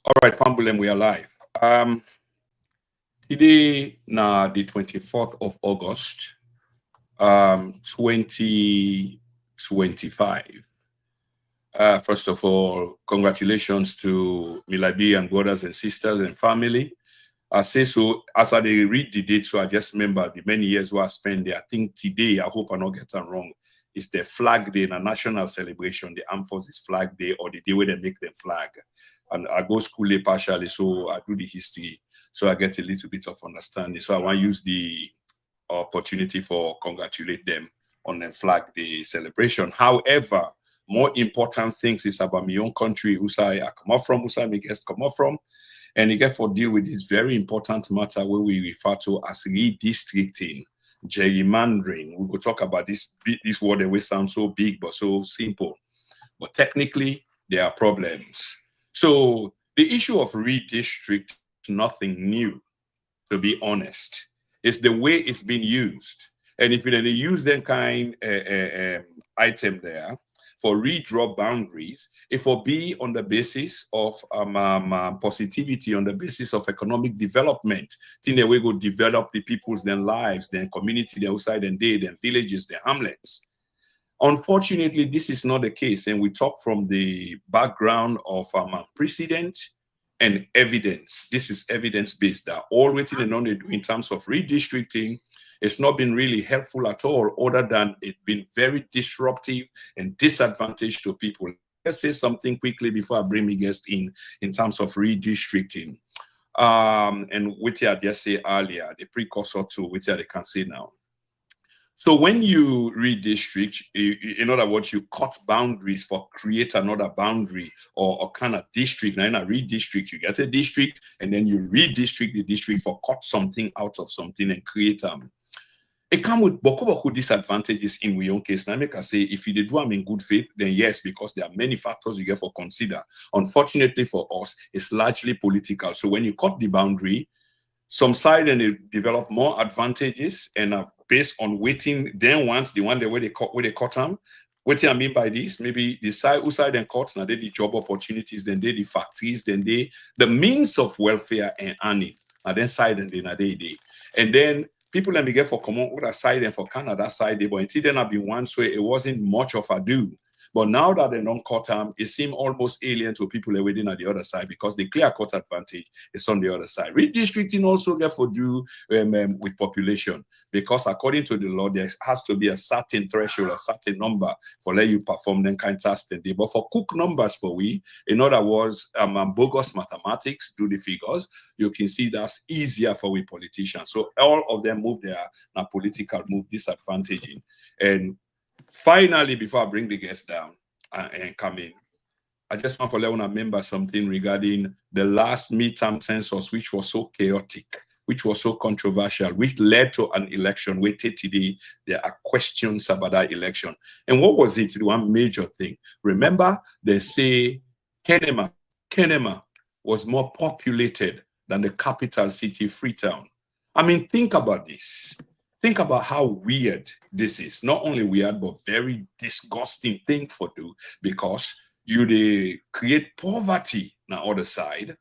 All right, Pambulem, we are live. Today, now the 24th of August, 2025. First of all, congratulations to my Liberian brothers and sisters and family. I say so as I read the date, so I just remember the many years where I spent there. I think today, I hope I not get it wrong, it's the Flag Day, a national celebration, the Armed Forces Flag Day, or the day where they make them flag. And I go school partially, so I do the history, so I get a little bit of understanding. So I want to use the opportunity for congratulate them on the Flag Day celebration. However, more important things is about my own country, I come up from, my guests come up from, and you get for deal with this very important matter where we refer to as redistricting, gerrymandering. We will talk about this word that will sound so big but so simple. But technically, there are problems. So the issue of redistrict is nothing new, to be honest. It's the way it's been used. And if you use that kind item there, for redraw boundaries, it will be on the basis of positivity, on the basis of economic development. Think that we go develop the people's their lives, their community, their outside and day, their villages, their hamlets. Unfortunately, this is not the case, and we talk from the background of precedent and evidence. This is evidence-based. That all waiting and only do in terms of redistricting. It's not been really helpful at all, other than it's been very disruptive and disadvantage to people. Let's say something quickly before I bring my guest in terms of redistricting. And what I just say earlier, the precursor to what I can say now. So when you redistrict, in other words, you cut boundaries for create another boundary or kind of district. Now in a redistrict, you get a district and then you redistrict the district for cut something out of something and create it comes with boku disadvantages in your own case. Now, I say if you do them in good faith, then yes, because there are many factors you get for consider. Unfortunately for us, it's largely political. So when you cut the boundary, some side and they develop more advantages and based on waiting. Then once the one where they cut them. What I mean by this, maybe the side who side and cuts now they the job opportunities, then they the factories, then they the means of welfare and earning, and then side and then and then. People let me get for common other side and for Canada side, but until then have been one way, it wasn't much of a do. But now that they don't cut them, it seems almost alien to people within at the other side because the clear cut advantage is on the other side. Redistricting also get for do with population because according to the law, there has to be a certain threshold, a certain number for let you perform them kind of testing. But for cook numbers for we, in other words, bogus mathematics, do the figures, you can see that's easier for we politicians. So all of them move there, now political move disadvantaging. And finally, before I bring the guests down and come in, I just want to let you remember something regarding the last midterm census, which was so chaotic, which was so controversial, which led to an election where today there are questions about that election. And what was it? The one major thing. Remember, they say Kenema was more populated than the capital city, Freetown. I mean, think about this. Think about how weird this is. Not only weird, but very disgusting thing for do because they create poverty on the other side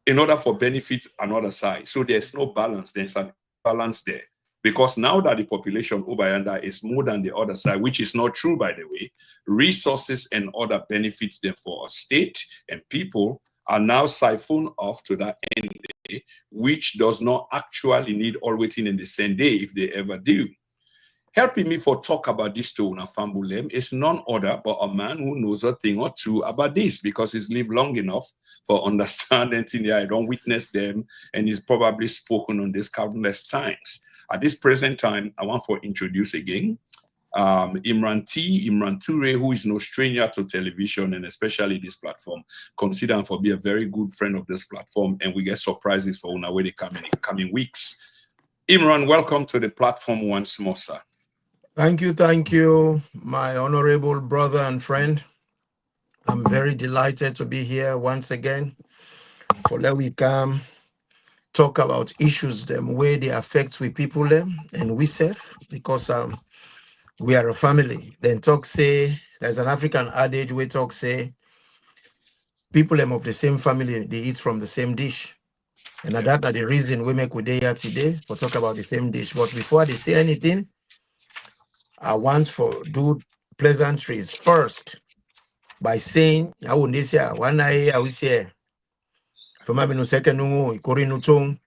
in order for benefit another side. So there's no balance. There's an balance there. Because now that the population over yonder is more than the other side, which is not true, by the way, resources and other benefits there for a state and people are now siphoned off to that end day, which does not actually need all waiting in the same day if they ever do. Helping me for talk about this to Unafambulem is none other but a man who knows a thing or two about this because he's lived long enough for understanding things. I don't witness them and he's probably spoken on this countless times. At this present time, I want to introduce again Imran Turay, who is no stranger to television and especially this platform, consider him for be a very good friend of this platform, and we get surprises for una where they come in the coming weeks. Imran, welcome to the platform once more, sir. Thank you, my honorable brother and friend. I'm very delighted to be here once again for let we come talk about issues them where they affect we people them and we safe because we are a family. Then talk say there's an African adage we talk say people them of the same family, they eat from the same dish. And that's the reason we make we here today for talk about the same dish. But before they say anything, I want to do pleasantries first by saying, I wouldn't say one eye, I will say, from my second, Ikorinu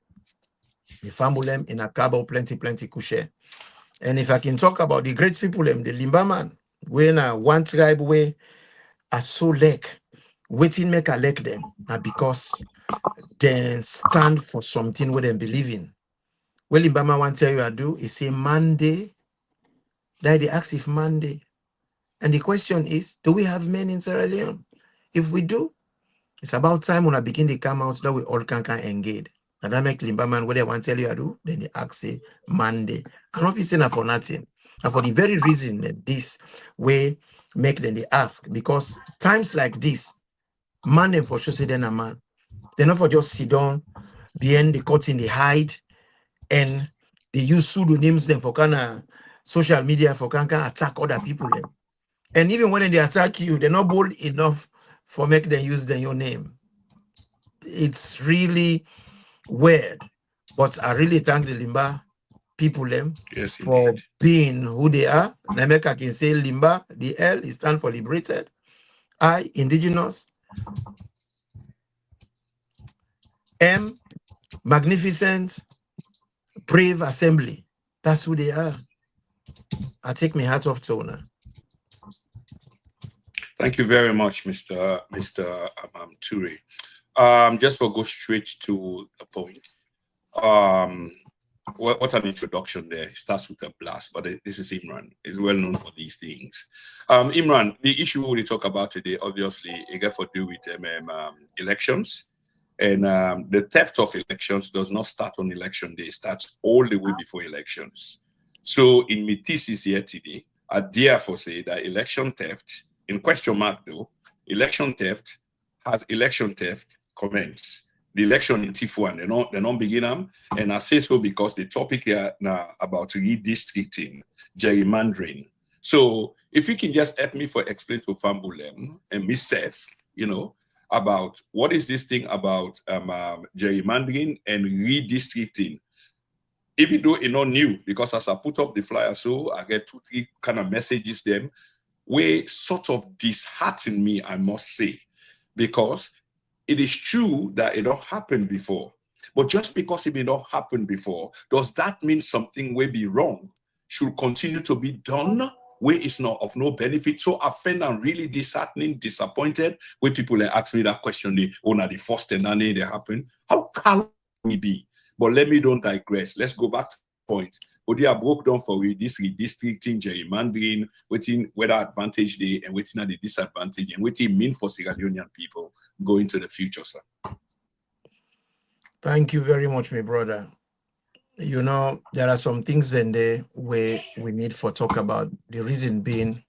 the family in a cabo plenty kushe. And if I can talk about the great people, the Limba man, when one tribe way are so like, waiting make I like them, because they stand for something where they believe in. Well, Limba man want tell you I do is say Monday. That they ask if Monday. And the question is, do we have men in Sierra Leone? If we do, it's about time when I begin to come out that we all can engage. And that make Limba man what they want to tell you I do, then they ask say Monday. I'm not saying that for nothing. And for the very reason that this way make them they ask, because times like this, man them for sure say then a man. They're not for just sit down behind the curtain, they hide, and they use pseudonyms them for kind of social media for kind of attack other people them. And even when they attack you, they're not bold enough for make them use your name. It's really weird. But I really thank the Limba people them for being who they are. Nameka can say Limba, the L is stand for liberated. I, indigenous. M, magnificent, brave assembly. That's who they are. I take my hat off to honor. Thank you very much, Mr. Turay. Just for go straight to the point. What an introduction there. It starts with a blast, but this is Imran. He's well known for these things. Imran, the issue we talk about today, obviously, it got to do with elections. And the theft of elections does not start on election day. It starts all the way before elections. So in my thesis here today, I therefore say that election theft, in question mark though, election theft has election theft commence. The election in Tifuan, they don't begin them. And I say so because the topic here now about redistricting, gerrymandering. So if you can just help me for explain to Fambulem and myself, about what is this thing about gerrymandering and redistricting. Even though it's not new, because as I put up the flyer, so I get 2-3 kind of messages them, where sort of dishearten me, I must say, because it is true that it don't happen before. But just because it may not happen before, does that mean something will be wrong? Should continue to be done where it's not of no benefit? So I find I'm really disheartening, disappointed when people ask me that question, the first and then they happen. How can we be? But let me don't digress. Let's go back to the point. Odia broke down for you this redistricting, gerrymandering, whether advantage they and waiting at the disadvantage and what it mean for Sierra Leonean people going to the future, sir. Thank you very much, my brother. There are some things in there where we need for talk about. The reason being,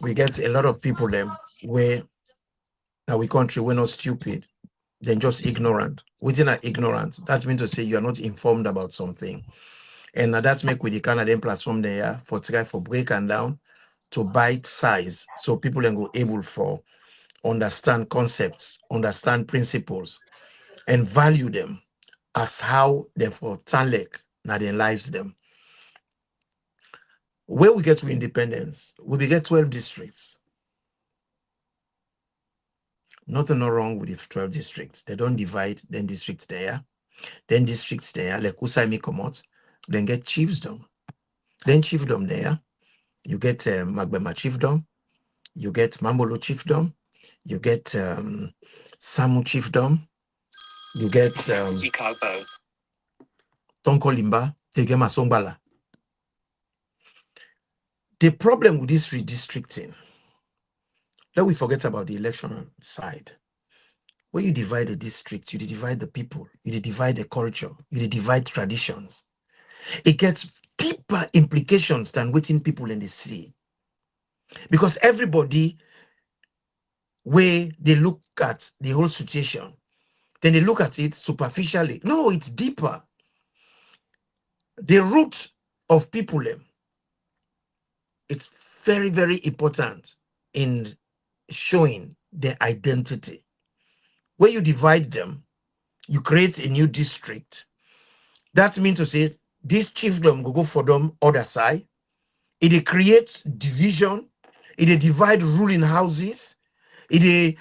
we get a lot of people them where that we country we're not stupid, then just ignorant. Within are ignorant, that means to say you are not informed about something. And that's make with the Canadian platform there for try for break and down to bite size, so people can go able for understand concepts, understand principles, and value them as how therefore talent now their lives them. Where we get to independence, we get 12 districts. Nothing wrong with the 12 districts. They don't divide then districts there. Then districts there, like Usaimi Komot, then get chiefdom. Then chiefdom there, you get Magbema chiefdom, you get Mambolo chiefdom, you get Samu chiefdom, you get Tonko Limba, Tegema Songbala. The problem with this redistricting, let we forget about the election side. When you divide a district, you divide the people, you divide the culture, you divide traditions. It gets deeper implications than waiting people in the city. Because everybody, where they look at the whole situation, then they look at it superficially. No, it's deeper. The root of people, it's very, very important in showing their identity. Where you divide them, you create a new district. That means to say, this chiefdom go for them other side. It creates division. It divide ruling houses. It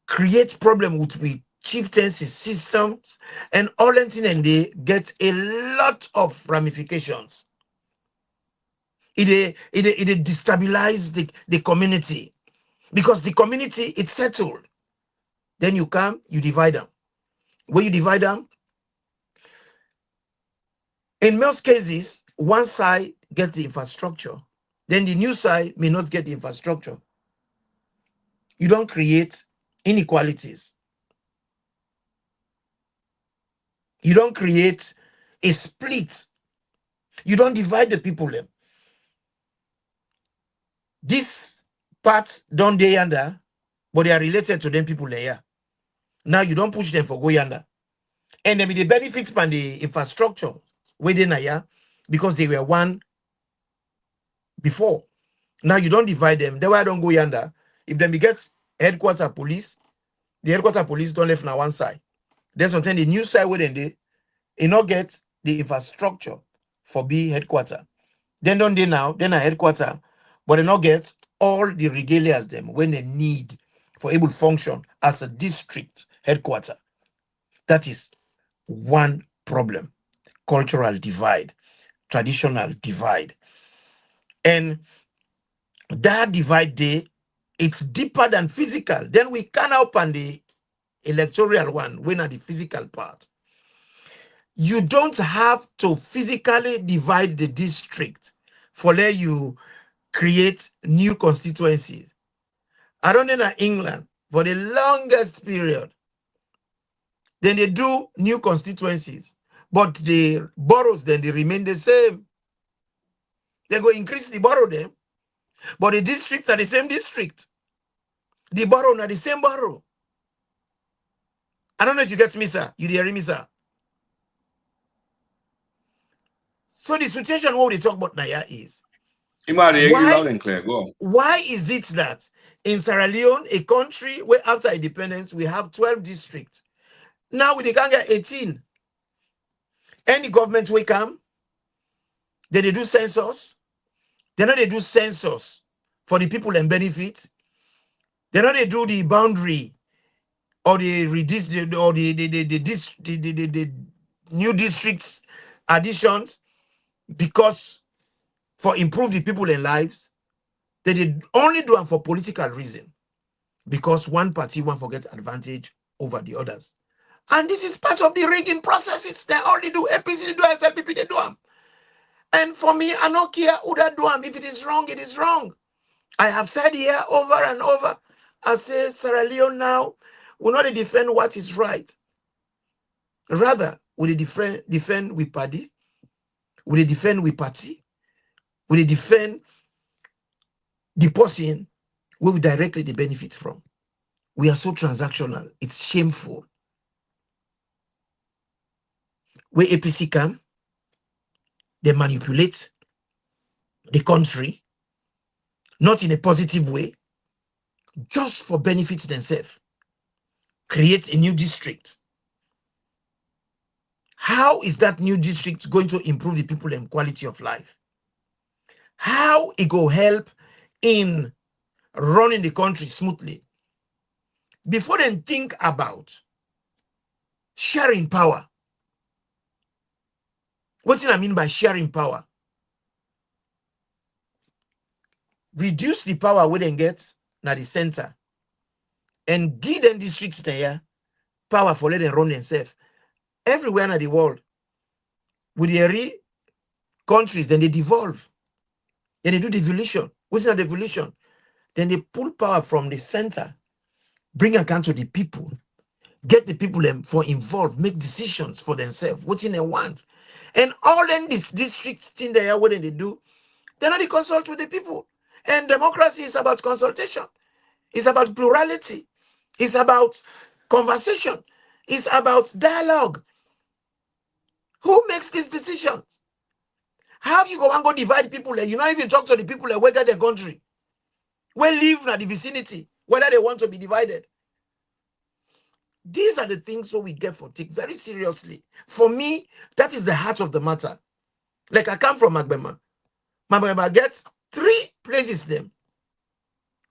creates problem with chieftaincy systems and all that thing, and they get a lot of ramifications. It destabilize the community because the community it's settled. Then you come, you divide them. When you divide them, in most cases, one side gets the infrastructure, then the new side may not get the infrastructure. You don't create inequalities. You don't create a split. You don't divide the people. Them. This part don't they yonder, but they are related to them people there. Now you don't push them for go yonder. And then the benefits from the infrastructure within a because they were one before. Now you don't divide them. That's why I don't go yonder. If them get headquarter police, the headquarter police don't left on one side. Then sometimes the new side where they not get the infrastructure for be headquarter. Then don't they now, then a headquarter, but they not get all the regalias them when they need for able function as a district headquarter. That is one problem. Cultural divide, traditional divide. And that divide there, it's deeper than physical. Then we can open the electoral one, when at the physical part. You don't have to physically divide the district for let you create new constituencies. I don't know in England for the longest period. Then they do new constituencies, but the boroughs then they remain the same. They go increase the borough them, but the districts are the same district. The borough are the same borough. I don't know if you get me, sir. You hear me, sir? So the situation what we talk about now is loud and clear. Go on. Why is it that in Sierra Leone, a country where after independence we have 12 districts, now we can get 18. Any government will come, then they do census. Then they do census for the people and benefit. Then they do the boundary or the new districts additions because for improve the people and lives. They only do it for political reason because one party one forgets advantage over the others. And this is part of the rigging processes. They only do APC, they do SLPP, they do them. And for me, I don't care who that do them. If it is wrong, it is wrong. I have said here over and over, I say Sierra Leone now will not defend what is right. Rather, will they defend with party? Will they defend with party? Will they defend the person where we directly the benefit from? We are so transactional. It's shameful. Where APC come, they manipulate the country, not in a positive way, just for benefits themselves. Create a new district. How is that new district going to improve the people and quality of life? How it will help in running the country smoothly? Before they think about sharing power. What do I mean by sharing power? Reduce the power we then get na the center and give them districts there power for let them run themselves. Everywhere in the world, with the countries, then they devolve. Then they do devolution. What's not devolution? Then they pull power from the center, bring account to the people, get the people for involved, make decisions for themselves, what they want. And all then these districts thing there, what they do, they not consult with the people. And democracy is about consultation. It's about plurality. It's about conversation. It's about dialogue. Who makes these decisions? How you go and go divide people? You not even talk to the people that whether their country, where live in the vicinity, whether they want to be divided. These are the things so we get for take very seriously. For me, that is the heart of the matter. Like I come from Magbema. Magbema gets 3 places them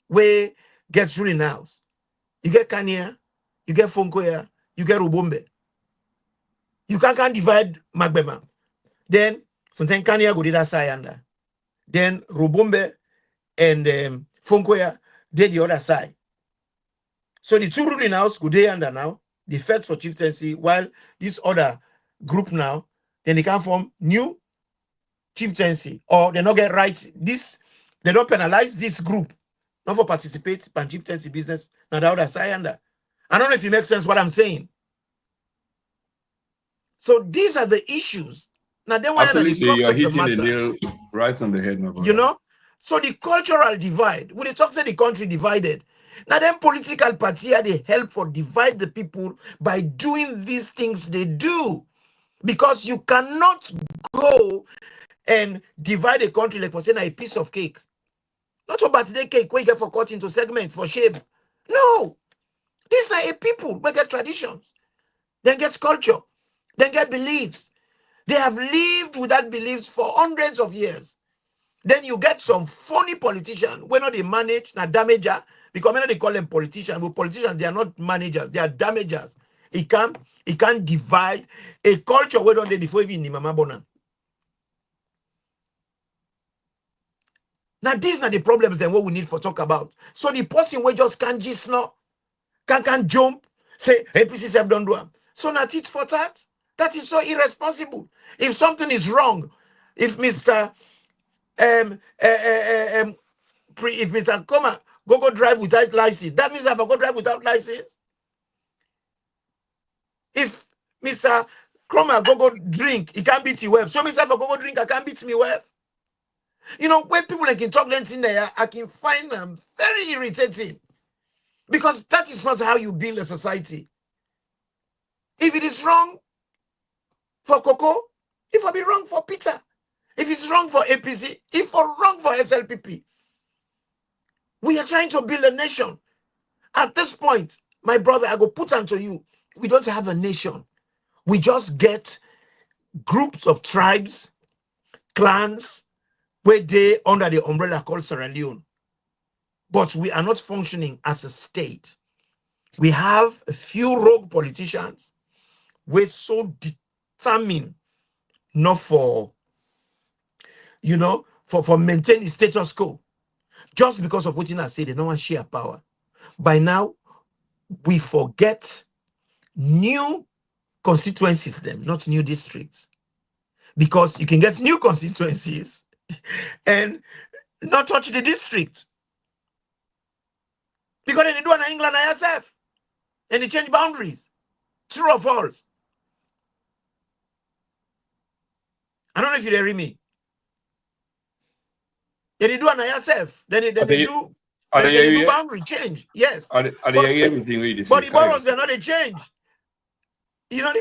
where gets ruling house. You get Kania, you get Fonkoya, you get Rubombe. You can't divide Magbema. Then sometimes Kania go to that side under. Then Rubombe and Fonkoya did the other side. So the 2 ruling house go there under now. The feds for chieftaincy, while this other group now, then they can form new chieftaincy, or they not get right. This they don't penalize this group, not for participate in chieftaincy business. Now the other side under. I don't know if it makes sense what I'm saying. So these are the issues. Now they want Absolutely, the you're hitting the the nail right on the head, my brother. You know, so the cultural divide. When they talk say the country divided, now them political party are they help for divide the people by doing these things they do, because you cannot go and divide a country like for saying a piece of cake. Not a birthday cake where you get for cut into segments for shape. No, these are a people. We get traditions, then get culture, then get beliefs. They have lived with that beliefs for hundreds of years. Then you get some funny politician when not they manage na damager, because when they call them politicians, but politicians they are not managers, they are damagers. It can't divide a culture where don't they before even ni mama bona. Now these are the problems then what we need for talk about. So the person we just can't just no, can't jump, say APC have done do. So not it for that. That is so irresponsible. If something is wrong, if Mr. If Mr. Koma go drive without license, that means I have go drive without license. If Mr. Koma go drink, he can't beat you well. So Mr. Go drink, I can't beat me well. You know, when people like can talk length in there, I can find them very irritating, because that is not how you build a society. If it is wrong for Coco, if I be wrong for Peter, if it's wrong for APC, if or wrong for SLPP, we are trying to build a nation. At this point, my brother, I go put onto you, we don't have a nation. We just get groups of tribes, clans, where they under the umbrella called Sierra Leone. But we are not functioning as a state. We have a few rogue politicians. We're so determined not for, you know, for maintaining status quo. Just because of what I say, they don't want to share power. By now, we forget new constituencies, them, not new districts. Because you can get new constituencies and not touch the district. Because then they do in England and yourself. And they change boundaries. True or false? I don't know if you hear me. They do an yourself. Then they do boundary change. Yes. But the boroughs they're not a change. You know,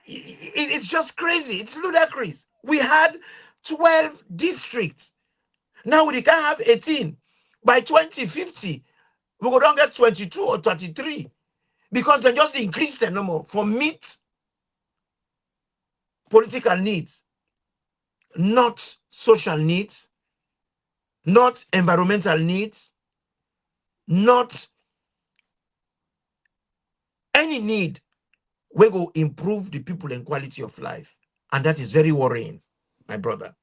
it's just crazy. It's ludicrous. We had 12 districts. Now we can have 18. By 2050, we go down get 22 or 33. Because they just increase them no more for meet political needs, not social needs, not environmental needs, not any need. We go improve the people and quality of life. And that is very worrying, my brother.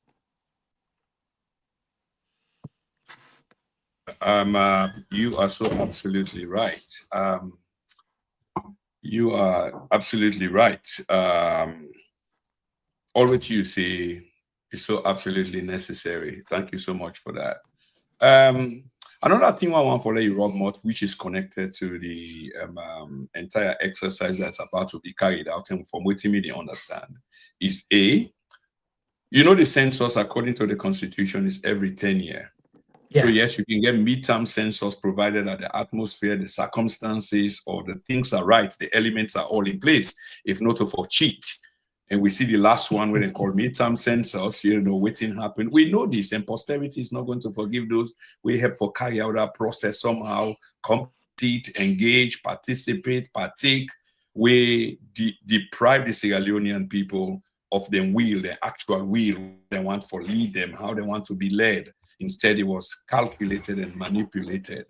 You are so absolutely right. You are absolutely right. All what you say is so absolutely necessary. Thank you so much for that. Another thing I want to let you rub more, which is connected to the entire exercise that's about to be carried out, and from what you understand, is you know, the census according to the Constitution is every 10 years. Yeah. So yes, you can get midterm census provided that the atmosphere, the circumstances, or the things are right, the elements are all in place, if not for cheat. And we see the last one where they call midterm census, you know, waiting happen. We know this, and posterity is not going to forgive those. We help for carry out that process somehow, come sit, engage, participate, partake, we deprive the Sierra Leonean people of their will, their actual will, they want for lead them, how they want to be led. Instead, it was calculated and manipulated.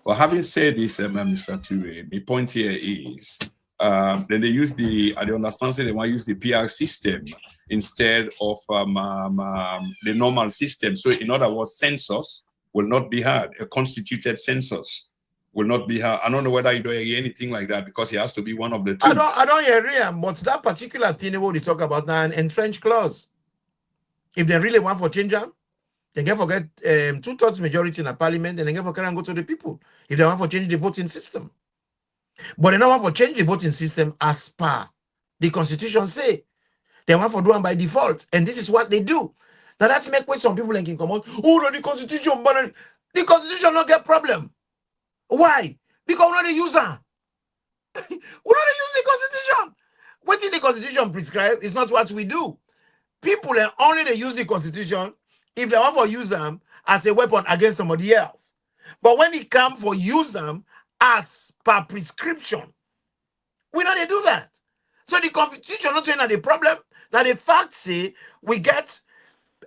But having said this, Mr. Turay, the point here is, then they use the understand they want to use the PR system instead of the normal system. So in other words, census will not be hard. A constituted census will not be hard. I don't know whether you don't hear anything like that, because it has to be one of the two. I don't hear it, but that particular thing what they talk about now, an entrenched clause. If they really want for change them, they can forget 2/3 majority in a parliament, and they can forget and go to the people if they want for change the voting system. But they don't want for change the voting system as per the constitution say. They want for do them by default, and this is what they do. Now that's make way some people can come out. Oh no, the constitution, but the constitution not get problem. Why? Because we're not the user. We don't use the constitution. What in the constitution prescribe is not what we do. People only they use the constitution if they want for use them as a weapon against somebody else. But when it comes for use them as per prescription, we know they do that. So the constitution not saying that the problem. Now the fact say we get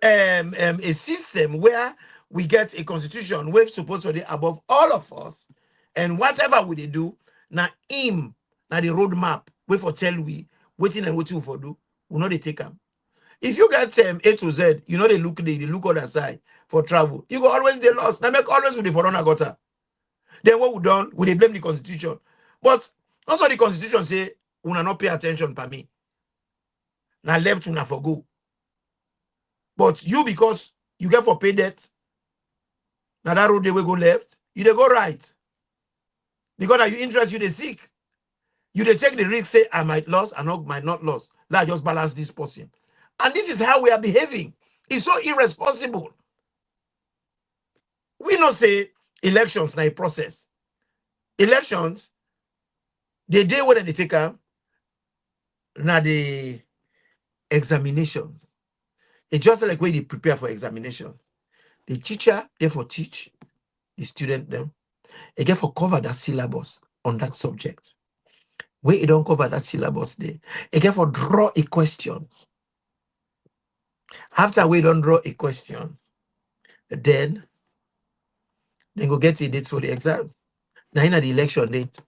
a system where we get a constitution we're supposed to be above all of us, and whatever we do, now him, now the roadmap, we for tell we, waiting and waiting for do, we know they take them. If you get A to Z, you know they look other side for travel. You go always they lost. Now make always with the forerunner gutter. Then what we done, we blame the constitution. But also the constitution say, we not pay attention per me. Now left una for go. But you, because you get for pay debt, now that road they will go left, you they go right. Because now you interest, you they seek. You they take the risk, say, I might lose, I might not lose. Let's just balance this person. And this is how we are behaving. It's so irresponsible. We not say elections na a process. Elections, the day when they take them, now the examinations. It's just like when they prepare for examinations. The teacher, therefore, teach the student them. They get for cover that syllabus on that subject. Where you don't cover that syllabus there, they get for draw a questions. After we don't draw a question, then they go get a date for the exam. Now in the election date.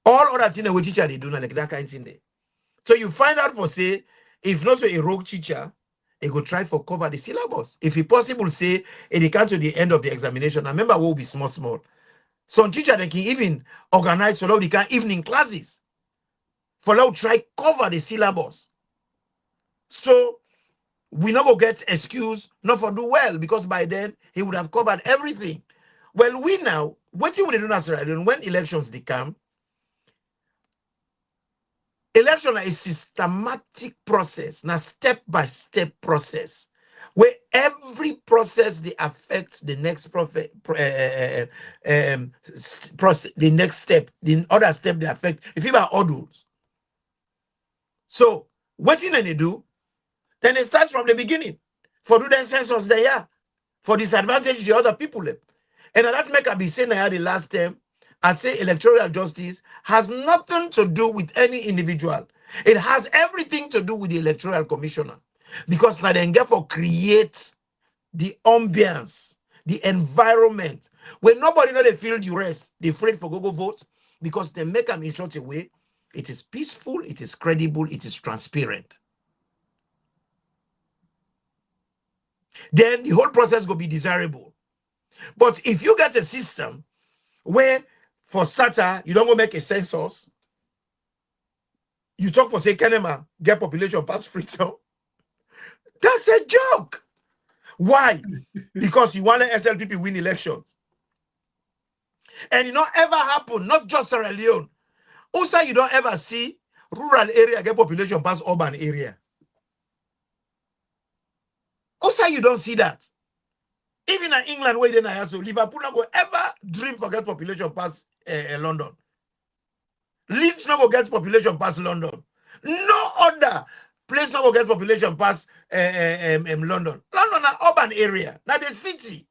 All other things we teacher they do not like that kind of thing there. So you find out for say, if not so a rogue teacher, they go try for cover the syllabus. If it possible, say if they come to the end of the examination, I remember we'll be small. Some teacher they can even organize so that they can evening classes. For now try cover the syllabus. So we not go get excuse not for do well, because by then he would have covered everything. Well, we now, what you would do now, when elections they come, election is a systematic process, now step-by-step process, where every process they affect the next process, the next step, the other step they affect. If you are odds. So what thing they do? Then they start from the beginning. For do the census they are, for disadvantage the other people. And that make I be saying I had the last term. I say electoral justice has nothing to do with any individual. It has everything to do with the electoral commissioner. Because now they get for create the ambience, the environment, where nobody know they feel duress, they afraid for go vote, because they make them in such a way, it is peaceful, it is credible, it is transparent. Then the whole process will be desirable. But if you get a system where, for starter, you don't go make a census, you talk for say Kenema, get population pass Freetown, that's a joke. Why? Because you want the SLPP win elections. And it not ever happen, not just Sierra Leone. Also, you don't ever see rural area get population pass urban area. Also, you don't see that. Even in England, where they are, so Liverpool not go ever dream for get population past London. Leeds not go get population past London. No other place not go get population past London. London is urban area, not the city.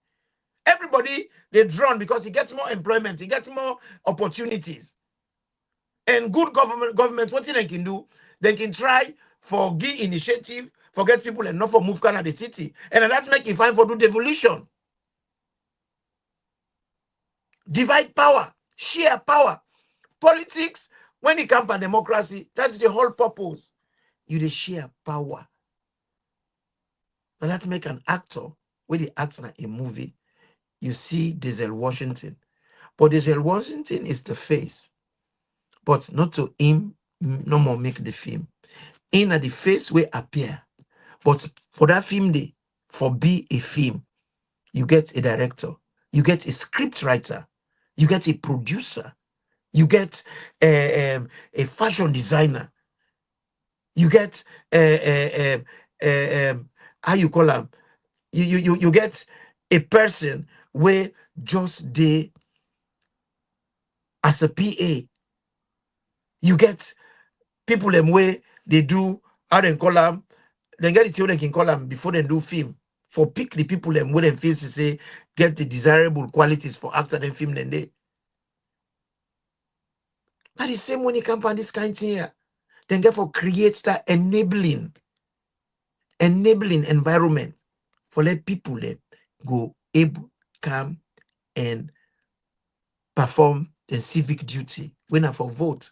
Everybody, they're drawn because he gets more employment, he gets more opportunities. And good government, what they can do, they can try for give initiative, forget people and not for move kind of the city. And that's make it fine for do devolution. Divide power, share power. Politics, when it comes to democracy, that's the whole purpose. You dey share power. And let's make an actor when he acts in a movie. You see Denzel Washington. But Denzel Washington is the face. But not to him, no more make the film. In the face will appear. But for that film, they for be a film, you get a director, you get a script writer, you get a producer, you get a fashion designer, you get how you call them? You get a person where just they as a PA. You get people them where they do how they call them. They get it they can call them before they do film. For pick the people them where they feel to say get the desirable qualities for actor and film then they. That is same when you come on this kind of thing here. Then get for create that enabling environment for let people them go able come and perform the civic duty when I for vote.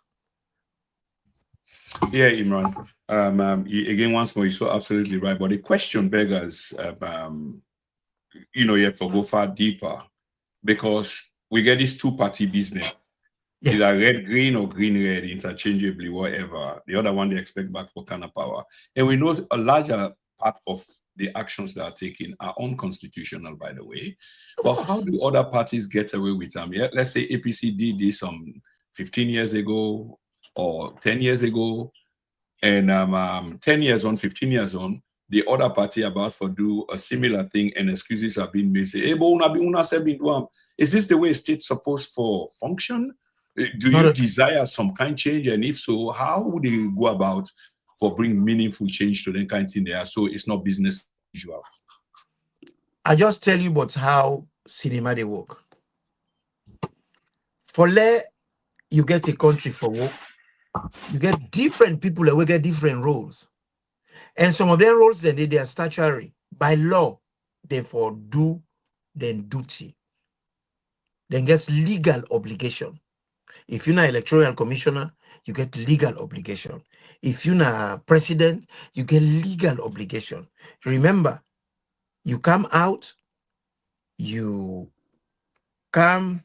Yeah, Imran. Again, once more, you're so absolutely right. But the question beggars, you know, you have to go far deeper because we get this two-party business. Yes. Either red, green or green, red, interchangeably, whatever. The other one they expect back for kind of power. And we know a larger part of the actions that are taken are unconstitutional, by the way. But how do other parties get away with them? Yeah, let's say APC did this 15 years ago or 10 years ago, and 10 years on, 15 years on, the other party about for do a similar thing and excuses are being made. Say, hey, is this the way state's supposed for function? Do you desire some kind of change? And if so, how would they go about for bring meaningful change to the kind of thing there so it's not business as usual? I just tell you about how cinema they work. For let you get a country for work, you get different people that will get different roles. And some of their roles then they are statutory. By law, therefore do then duty. Then gets legal obligation. If you're not electoral commissioner, you get legal obligation. If you're not president, you get legal obligation. Remember, you come out, you come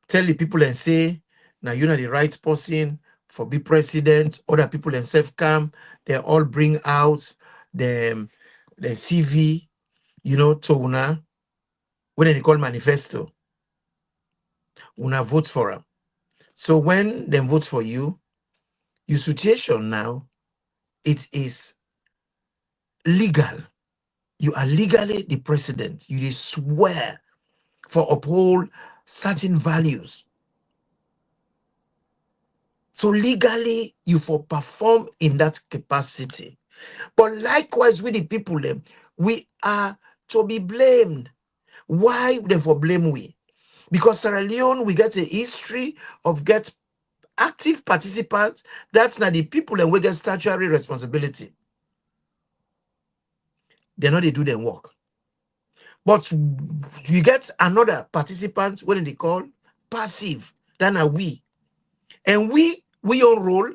tell the people and say, now you're not the right person for be president. Other people and self come, they all bring out the CV, you know, to una, when they call manifesto. Una vote for them. So when they vote for you, your situation now, it is legal. You are legally the president. You swear for uphold certain values. So legally, you for perform in that capacity. But likewise with the people, them, we are to be blamed. Why therefore blame we? Because Sierra Leone, we get a history of get active participants. That's not the people and we get statutory responsibility. They're not they do their work. But you get another participant, what they call passive, than are we. And we on role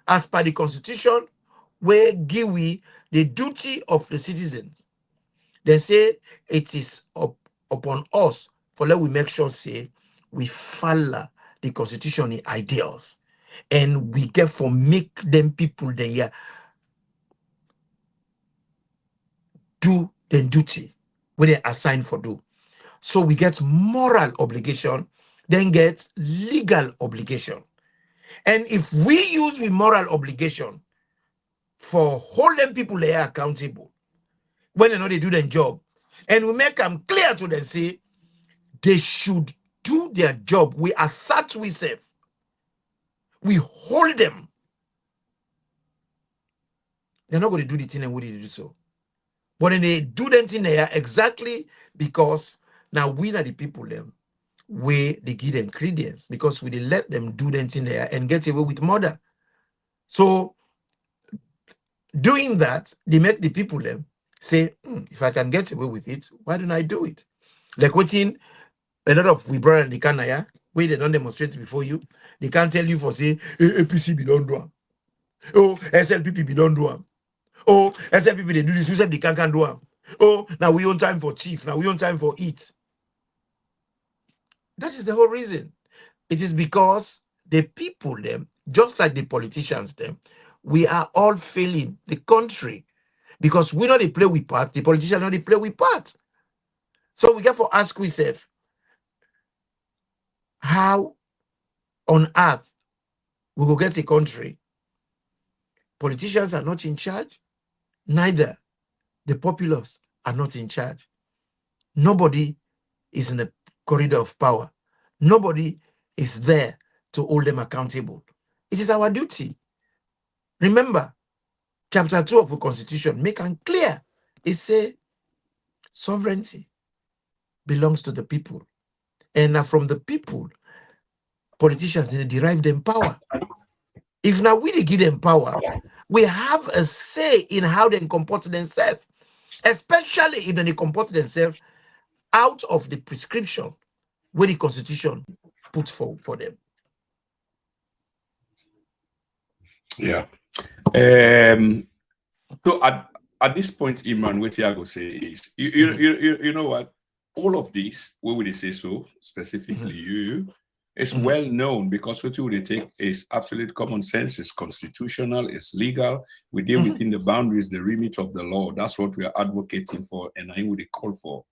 as per the constitution, where give we the duty of the citizens. They say it is upon us for let we make sure say we follow the constitution in ideals. And we get for make them people there do the duty when they assigned for do. So we get moral obligation, then get legal obligation. And if we use the moral obligation for holding people there accountable, when they know they do their job, and we make them clear to them, say, they should do their job. We assert we serve. We hold them. They're not going to do the thing and we do so. But then they do that thing there exactly because Now we are the people them where they give them credence because we dey let them do them thing there and get away with murder. So doing that, they make the people them say, if I can get away with it, why don't I do it? Like what's in a lot of we brother and the Kanaya, where they don't demonstrate before you, they can't tell you for say APC be don't do them. Oh, SLPP be don't do them. Oh, SLPP they do this, you said they can't do them. Oh, now we own time for chief, now we own time for eat. That is the whole reason. It is because the people them, just like the politicians them, we are all failing the country because we know they play with part, the politicians know they play with part. So we got to ask ourselves, how on earth we will get a country? Politicians are not in charge, neither the populace are not in charge. Nobody is in the corridor of power. Nobody is there to hold them accountable. It is our duty. Remember, chapter 2 of the Constitution, make it clear. It says sovereignty belongs to the people. And from the people, politicians they derive them power. If now we give them power, we have a say in how they comport themselves, especially if they comport themselves out of the prescription where the Constitution put for them. Yeah. So at this point, Imran, what I go say is, you know what? All of this, what would they say so, specifically you, is well known because what you would take is absolute common sense, is constitutional, it's legal. We deal within the boundaries, the remit of the law. That's what we are advocating for, and I would call for.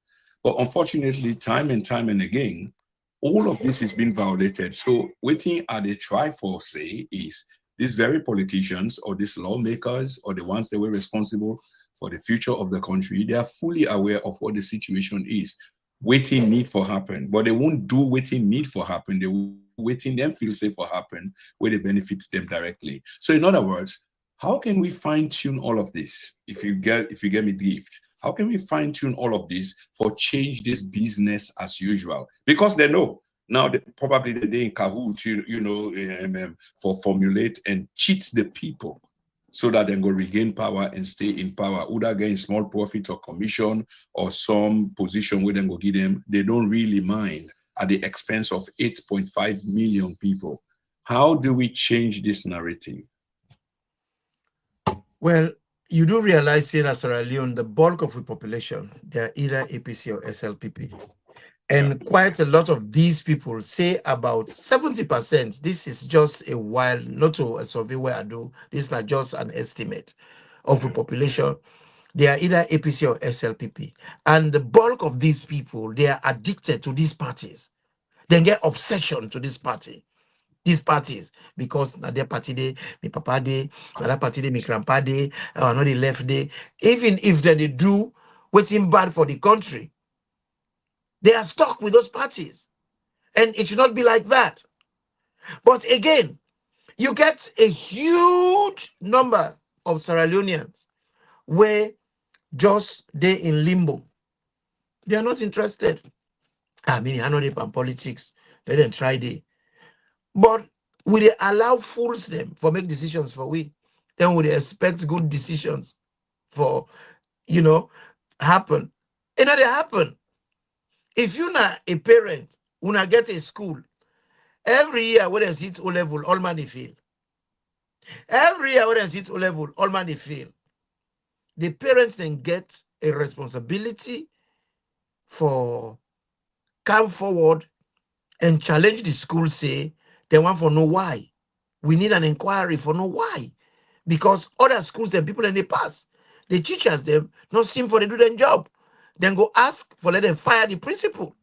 But unfortunately, time and again, all of this is being violated. So waiting at the try for say is these very politicians or these lawmakers or the ones that were responsible for the future of the country, they are fully aware of what the situation is. Waiting need for happen, but they won't do waiting need for happen. They will waiting them feel safe for happen where it benefits them directly. So in other words, how can we fine tune all of this? If you get me the gift, how can we fine tune all of this for change this business as usual? Because they know now probably they're in cahoot, for formulate and cheat the people so that they go regain power and stay in power, either gain small profit or commission or some position where they go give them. They don't really mind at the expense of 8.5 million people. How do we change this narrative? Well, you do realize here in Sierra Leone, the bulk of the population, they are either APC or SLPP. And quite a lot of these people say about 70%, this is just a wild, not a survey where I do, this is not just an estimate of the population. They are either APC or SLPP. And the bulk of these people, they are addicted to these parties. They get obsession to this party. These parties, because na their party day, my papa day, another party day, my grandpa day, or another left day. Even if they do what's bad for the country, they are stuck with those parties. And it should not be like that. But again, you get a huge number of Sierra Leoneans where just they in limbo. They are not interested. I mean, I know they pan politics. Let them try they. But will they allow fools them for make decisions for we? Then will they expect good decisions for, happen? They happen. If you're not a parent, when I get a school, every year when they sit O level, all man they fail. Every year when they sit O level, all man they fail. The parents then get a responsibility for come forward and challenge the school, say they want for know why. We need an inquiry for know why. Because other schools, them people in the past, the teachers them not seem for they do their job. Then go ask for let them fire the principal.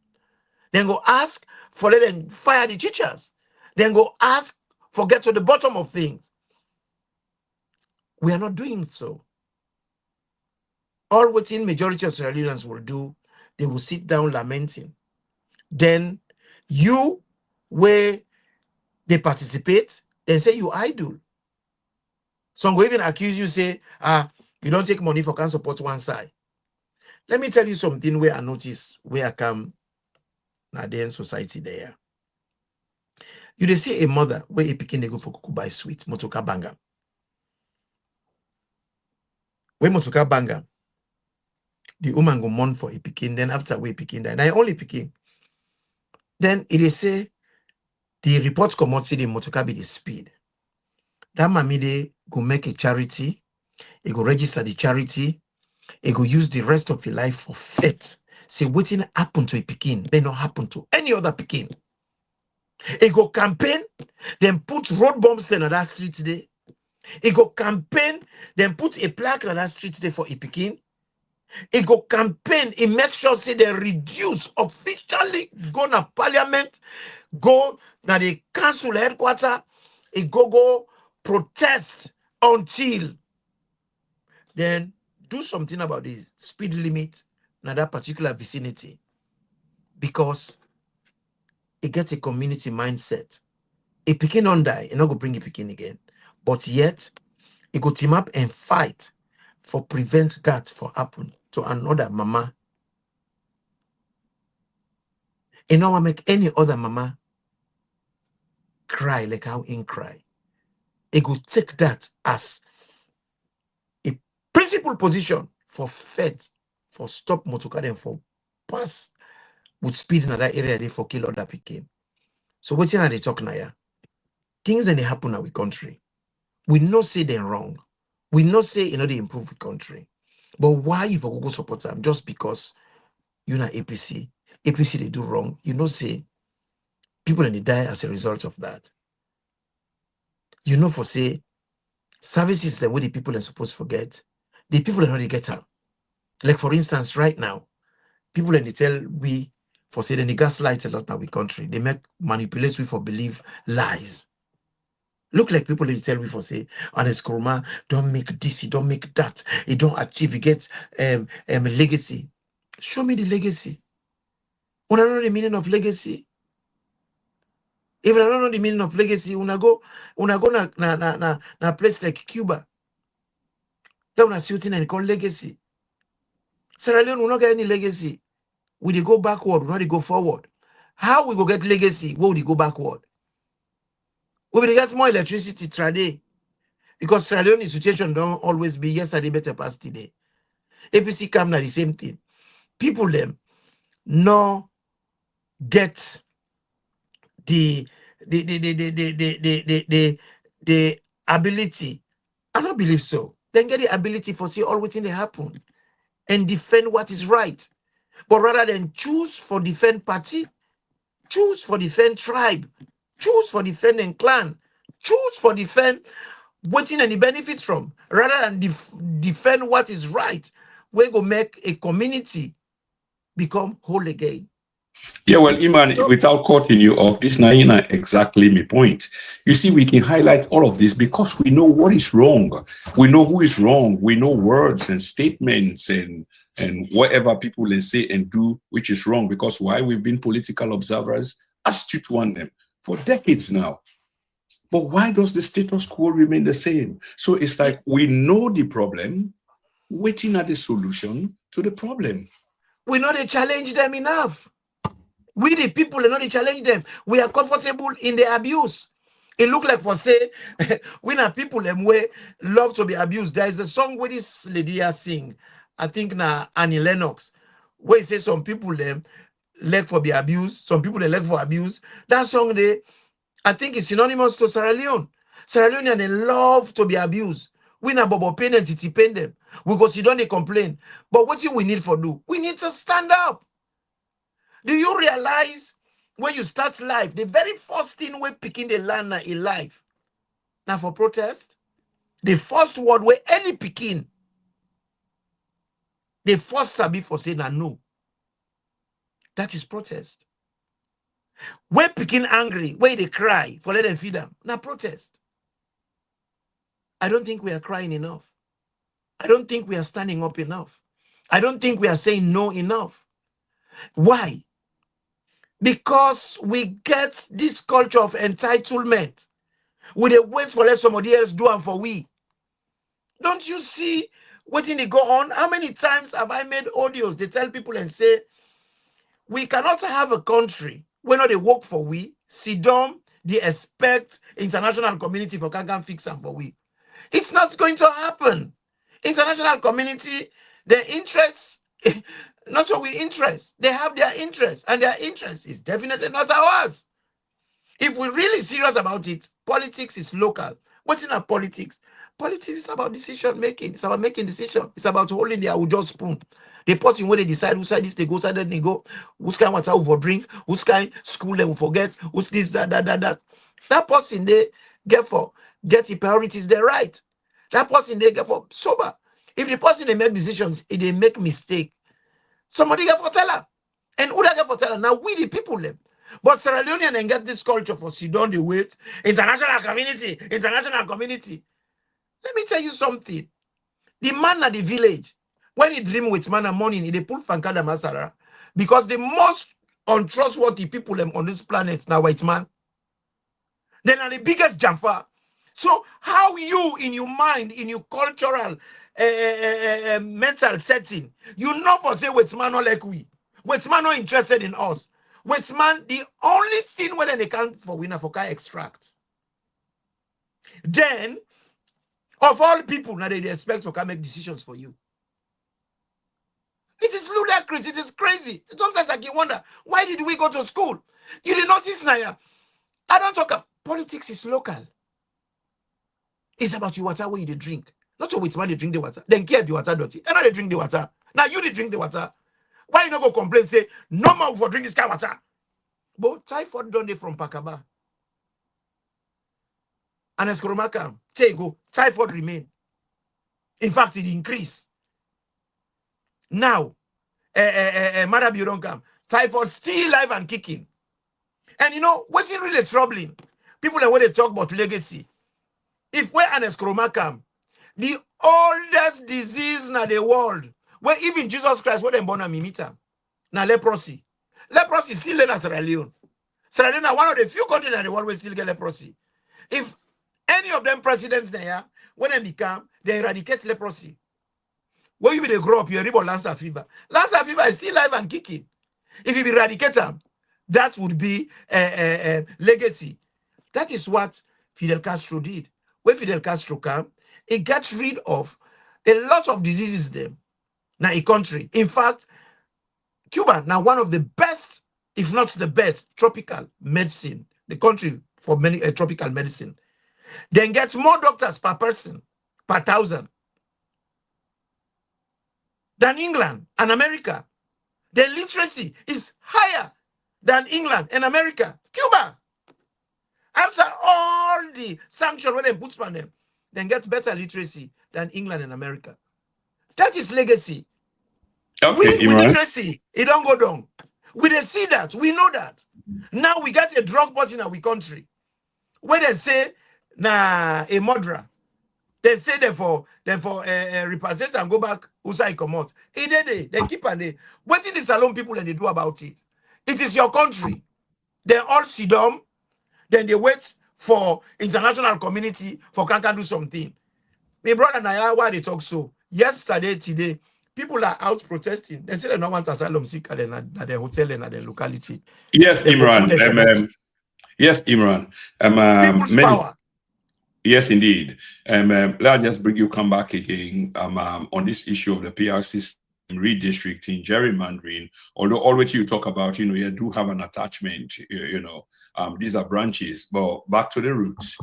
Then go ask for let them fire the teachers. Then go ask for get to the bottom of things. We are not doing so. All within majority of Sierra Leoneans will do, they will sit down lamenting. Then you, where they participate, they say you idle. Some will even accuse you, say, you don't take money for can support one side. Let me tell you something where I notice, where I come Now then society there. You dey see a mother where a pikin they go for kuku buy sweet, motoka banga. When motoka banga, the woman go mourn for a pikin, then after we pikin die. Now only pikin. Then it is say the reports come out say the motoka be the speed. That mommy they go make a charity, he go register the charity, he go use the rest of your life for faith. Say waiting happen to a pikin, they not happen to any other pikin. He go campaign, then put road bombs in that street today. He go campaign, then put a plaque on that street today for a pikin. He go campaign, he make sure say they reduce officially, go na parliament, go na the council headquarters, he go protest until then do something about the speed limit in that particular vicinity, because it gets a community mindset. A pikin don't die, it not go bring a pikin again, but yet it go team up and fight for prevent that for happen to another mama. It not want make any other mama cry like how in cry. It go take that as a principal position for faith, for stop motoka and for pass with speed in that area they for kill other pikin. So what's in they talk now? Yeah? Things that they happen in our country. We not say they're wrong. We not say they improve the country. But why you for go support them? Just because you're not APC. APC they do wrong. You know say people and they die as a result of that. You know for say services that what the people are supposed to forget. The people are not they get them. Like for instance, right now, people and they tell we for say they gaslight a lot now we country. They manipulate we for believe lies. Look like people they tell me for say, honest Kuruma, don't make this, don't make that, you don't achieve, you get legacy. Show me the legacy. When I know the meaning of legacy. If I don't know the meaning of legacy, when I go na place like Cuba, then when I see what called legacy. Sierra Leone will not get any legacy. We they go backward, we not go forward. How we go get legacy? Where we go backward? We will get more electricity today. Because Sierra Leone situation don't always be yesterday better past today. APC come now the same thing. People them no get the ability. I don't believe so. Then get the ability for see all what's they happen and defend what is right. But rather than choose for defend party, choose for defend tribe, choose for defend clan, choose for defend waiting any benefits from, rather than defend what is right, we go make a community become whole again. Yeah, well, Imran, without cutting you off, this is exactly my point. You see, we can highlight all of this because we know what is wrong. We know who is wrong. We know words and statements and whatever people they say and do, which is wrong. Because why? We've been political observers, astute one them for decades now. But why does the status quo remain the same? So it's like we know the problem, waiting at the solution to the problem. We know they challenge them enough. We the people, know they challenge them. We are comfortable in the abuse. It look like for say, we are people them way love to be abused. There is a song where this lady sing, I think na Annie Lennox, where it says some people them like for be abused, some people they like for abuse. That song I think it's synonymous to Sierra Leone. Sierra Leone and they love to be abused. We na bobo pain and titi pain them. We go sit down they complain. But what we need for do? We need to stand up. Do you realize when you start life, the very first thing we're picking the land in life? Now for protest, the first word where any picking, the first sabi for saying no. That is protest. We're picking angry, where they cry for let them feed them. Now protest. I don't think we are crying enough. I don't think we are standing up enough. I don't think we are saying no enough. Why? Because we get this culture of entitlement. We wait for let somebody else do and for we. Don't you see what they go on? How many times have I made audios? They tell people and say, we cannot have a country where not they work for we, sit down, they expect international community for can fix them for we. It's not going to happen. International community, their interests, not our interest. They have their interest, and their interest is definitely not ours. If we're really serious about it, politics is local. What's in our politics? Politics is about decision making. It's about making decisions. It's about holding their just spoon. The person when they decide whose side this they go, side then they go, whose kind water will for drink, whose kind school they will forget, who's this, that. That person they get the priorities they right. That person they get for sober. If the person they make decisions, if they make mistake, somebody get for tell her. And who that get for tell her? Now we the people them. But Sierra Leonean and get this culture for sit down the wait. International community. Let me tell you something. The man at the village, when he dream with man and money, they pull Fankada Masara. Because the most untrustworthy people on this planet now white man. They are the biggest jamfa. So how you in your mind, in your cultural mental setting, you know for say white man not like we. White man not interested in us. White man, the only thing when they can for winner for can extract. Then, of all people, now they expect to come make decisions for you. It is ludicrous. It is crazy. Sometimes I can wonder, why did we go to school? You did notice now. I don't talk about politics is local. It's about your water where you drink. Not always man they drink the water. Then care the water dirty. And now they drink the water. Now you they drink the water. Why you not go complain? Say no more for drink this kind of water. But typhoid done it from Pakaba. And Eskoromaka, say go, typhoid remain. In fact, it increase. Now, Marabi you don't come. Typhoid still alive and kicking. And you know, what's really troubling? People that when they talk about legacy. If we're an Eskoromaka, the oldest disease in the world, where even Jesus Christ, when they born a mimita, now leprosy. Leprosy still in Sierra Leone. Sierra Leone is one of the few countries in the world where still get leprosy. If any of them presidents there, when they become, they eradicate leprosy. When you be they grow up, you read about Lassa fever. Lassa fever is still alive and kicking. If you eradicate them, that would be a legacy. That is what Fidel Castro did. When Fidel Castro came, he got rid of a lot of diseases there. Now a country. In fact, Cuba now one of the best, if not the best, tropical medicine. The country for many tropical medicine. Then get more doctors per person, per 1,000 than England and America. The literacy is higher than England and America. Cuba, after all the sanctions when they put on them, then get better literacy than England and America. That is legacy. Okay, with literacy, it don't go down. We dey see that, we know that. Now we got a drug boss in our country. Where they say, nah, a murderer. They say therefore repatriate and go back, Usai come out. They keep and they. What in the salon people and they do about it? It is your country. They all sit down, then they wait for international community for can do something. My brother and I, why they talk so? Yesterday, today, people are out protesting. They say they don't want asylum seeker at the hotel and at the locality. Yes, Imran. Yes, Imran. People's power. Yes, indeed. Let me just come back again on this issue of the PR system, redistricting, gerrymandering. Although always you talk about, you do have an attachment, these are branches, but back to the roots.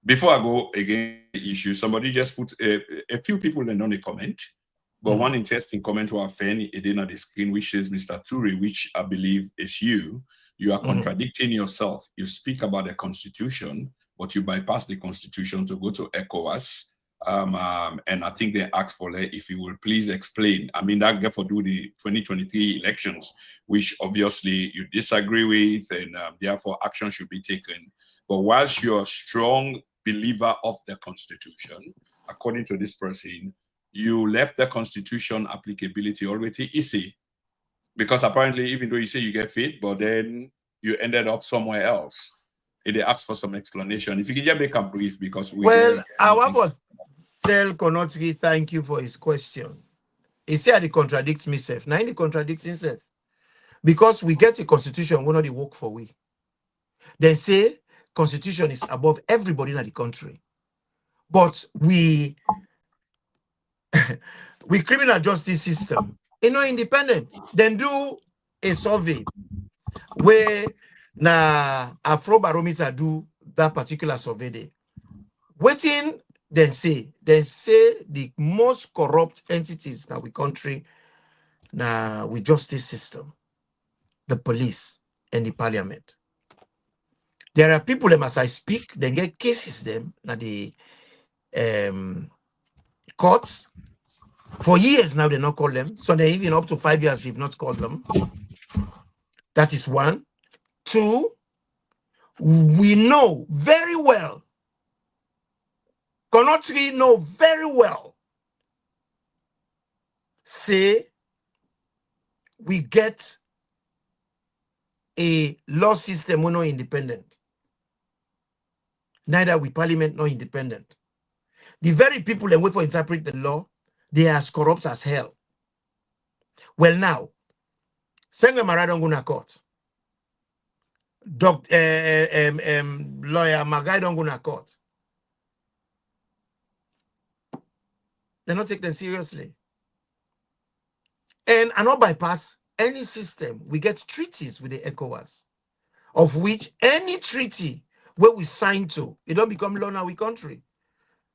Before I go again, the issue, somebody just put a few people in on a comment, but one interesting comment to our fan, it on the screen, which is Mr. Turay, which I believe is you. You are contradicting yourself. You speak about the Constitution, but you bypass the Constitution to go to ECOWAS. And I think they asked for that, if you will please explain. I mean, that for do the 2023 elections, which obviously you disagree with, and therefore action should be taken. But whilst you're a strong believer of the Constitution, according to this person, you left the Constitution applicability already easy. Because apparently, even though you say you get fit, but then you ended up somewhere else. They asked for some explanation. If you can just make a brief, because I want to tell Konotski thank you for his question. He said he contradicts himself. Now he contradicts himself. because we get a constitution, we know the work for we. They say constitution is above everybody in the country. But we criminal justice system, independent. Then do a survey where na Afrobarometer do that particular survey day. Waiting, then say the most corrupt entities now we country now with justice system, the police and the parliament. There are people them as I speak, they get cases them now the courts. For years now, they not call them. So they even up to 5 years, they've not called them. That is one. Two, we know very well, Konotri know very well, say we get a law system we're not independent. Neither we parliament not independent. The very people that wait for interpret the law, they are as corrupt as hell. Well, now, Sengwe Mara don't go to court. Lawyer Magai don't go to court. They not take them seriously. And I not bypass any system. We get treaties with the ECOWAS, of which any treaty where we sign to, it don't become law in our country.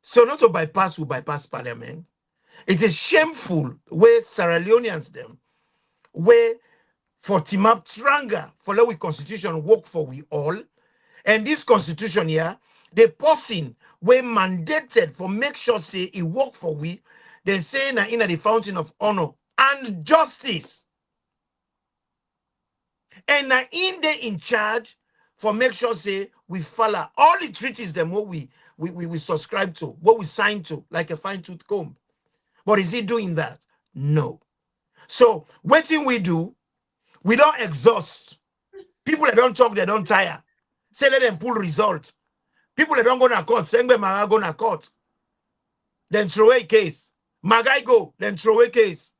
So not to bypass, we bypass parliament. It is shameful where Sierra Leoneans them, where for Timap Tranga, for the constitution work for we all. And this constitution here, the person were mandated for make sure say it work for we, they say na in the fountain of honor and justice. And na in they in charge for make sure say we follow all the treaties them what we subscribe to, what we sign to, like a fine-tooth comb. But is he doing that? No. So what thing we do, we don't exhaust. People that don't talk, they don't tire. Say let them pull results. People that don't go to court, Sengbe Maga go to court. Then throw away case. Magai go, then throw away case.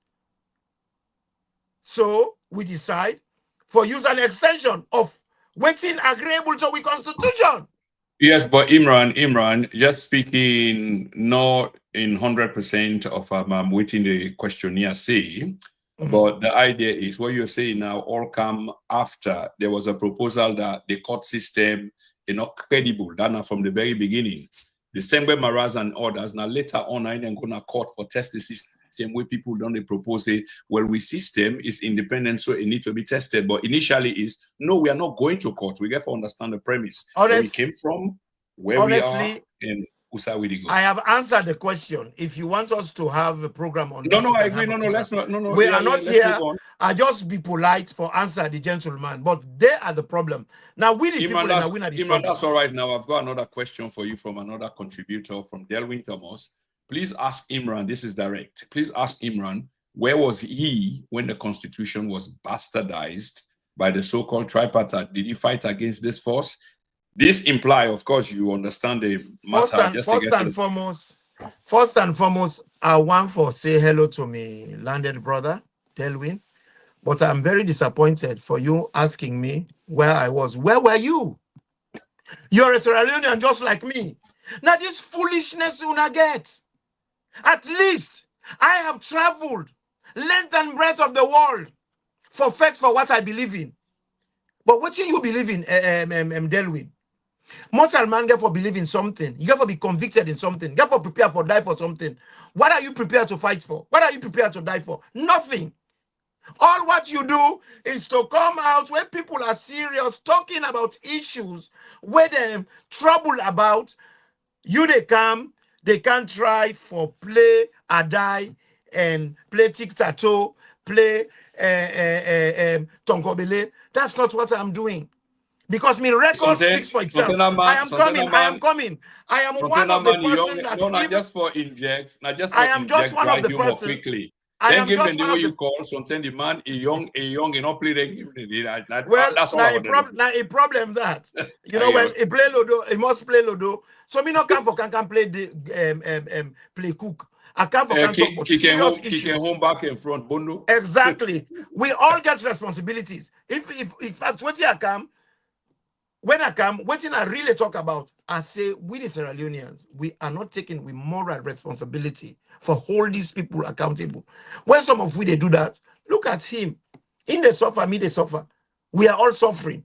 So we decide for use an extension of waiting agreeable to we constitution. Yes, but Imran, just speaking not in 100% of waiting the questionnaire say, but the idea is what you're saying now all come after there was a proposal that the court system is not credible. That from the very beginning. The same way Maraz and others now later on I then gonna court for test the system where people don't they propose it. Well, we system is independent, so it needs to be tested. But initially is no, we are not going to court. We get to understand the premise where we came from, where we are, and I have answered the question. If you want us to have a program on no, I agree. No, let's not. No, we are not here. I just be polite for answer the gentleman, but they are the problem. Now we the people and now we are the problem. That's all right. Now I've got another question for you from another contributor from Delwyn Thomas. Please ask Imran. This is direct. Please ask Imran, where was he when the Constitution was bastardized by the so-called tripartite? Did he fight against this force? This imply, of course, you understand the matter. First and foremost, I want to say hello to me landed brother, Delwyn. But I'm very disappointed for you asking me where I was. Where were you? You're a Sierra Leonean just like me. Now this foolishness you not get. At least I have traveled length and breadth of the world for facts for what I believe in. But what do you believe in, Delwyn? Mortal man get for believe in something. You get for be convicted in something. You get for prepare for die for something. What are you prepared to fight for? What are you prepared to die for? Nothing. All what you do is to come out when people are serious talking about issues where they're trouble about. You they come, they can try for play or die and play tic-tac-toe, play tonkobele. That's not what I'm doing. Because my record speaks for itself. I am coming. I am one of the person that not just for injects, not just for I am just one of the person quickly. I am just the way you call something the man a young, you know, play the game. Well, that's now a problem that you know when he play Lodo, he must play Lodo. So me not come for can play the play cook. I can't talk about serious issues. He can home back and front, Bondo. Exactly. We all get responsibilities. If in fact, when I come, what I really talk about, I say, we the Sierra Leoneans, we are not taking with moral responsibility for hold these people accountable. When some of we they do that, look at him. In the suffer, me they suffer. We are all suffering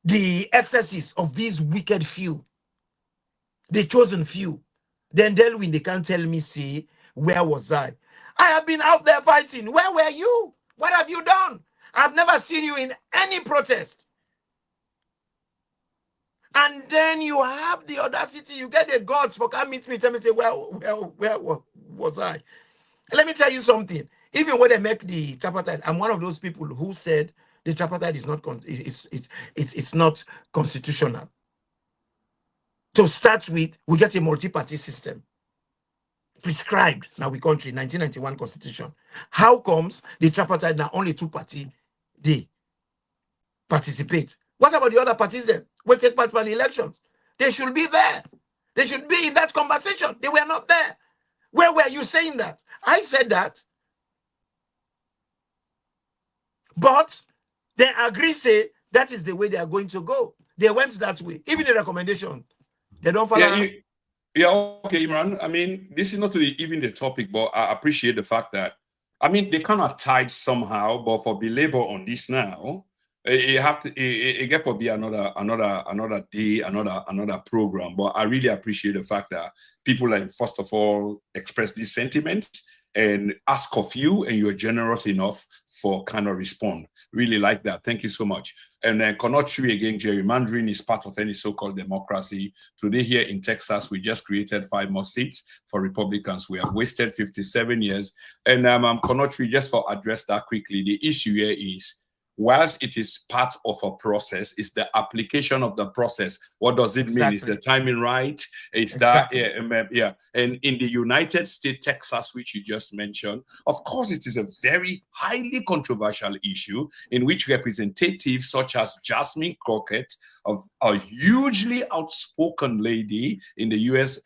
the excesses of these wicked few, the chosen few. Then when they can't tell me, see, where was I? I have been out there fighting. Where were you? What have you done? I've never seen you in any protest. And then you have the audacity, you get the guts for come meet me, tell me, say, where was I? Let me tell you something. Even when they make the tripartite, I'm one of those people who said the tripartite is not it's not constitutional. To start with, we get a multi-party system prescribed now we country 1991 constitution. How comes the tripartite now only 2 party they participate? What about the other parties then? We take part in the elections. They should be there. They should be in that conversation. They were not there. Where were you saying that? I said that. But they agree, say that is the way they are going to go. They went that way. Even the recommendation, they don't follow. Yeah, okay, Imran. I mean, this is not really even the topic, but I appreciate the fact that, I mean, they kind of tied somehow, but for belabor on this now, it have to it get to be another day, another program. But I really appreciate the fact that people like first of all express this sentiment and ask of you, and you're generous enough for kind of respond. Really like that. Thank you so much. And then Turay again, gerrymandering is part of any so-called democracy. Today here in Texas, we just created 5 more seats for Republicans. We have wasted 57 years. And Turay, just for address that quickly, the issue here is, whilst it is part of a process, it's the application of the process. What does it mean? Is the timing right? Is that, yeah. And in the United States, Texas, which you just mentioned, of course, it is a very highly controversial issue in which representatives such as Jasmine Crockett, of a hugely outspoken lady in the U.S.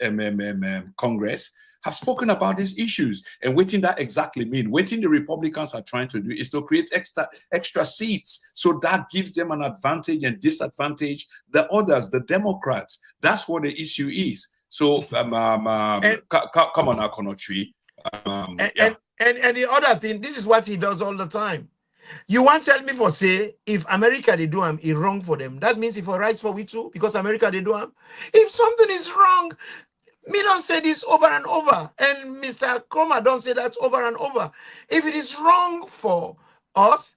Congress, have spoken about these issues. And what that exactly mean? What the Republicans are trying to do is to create extra seats. So that gives them an advantage and disadvantage the others, the Democrats. That's what the issue is. So come on now, Turay. And the other thing, this is what he does all the time. You want to tell me for say, if America they do them, it's wrong for them. That means if it rights for we too, because America they do them. If something is wrong, me don't say this over and over, and Mr. Kroma don't say that over and over. If it is wrong for us,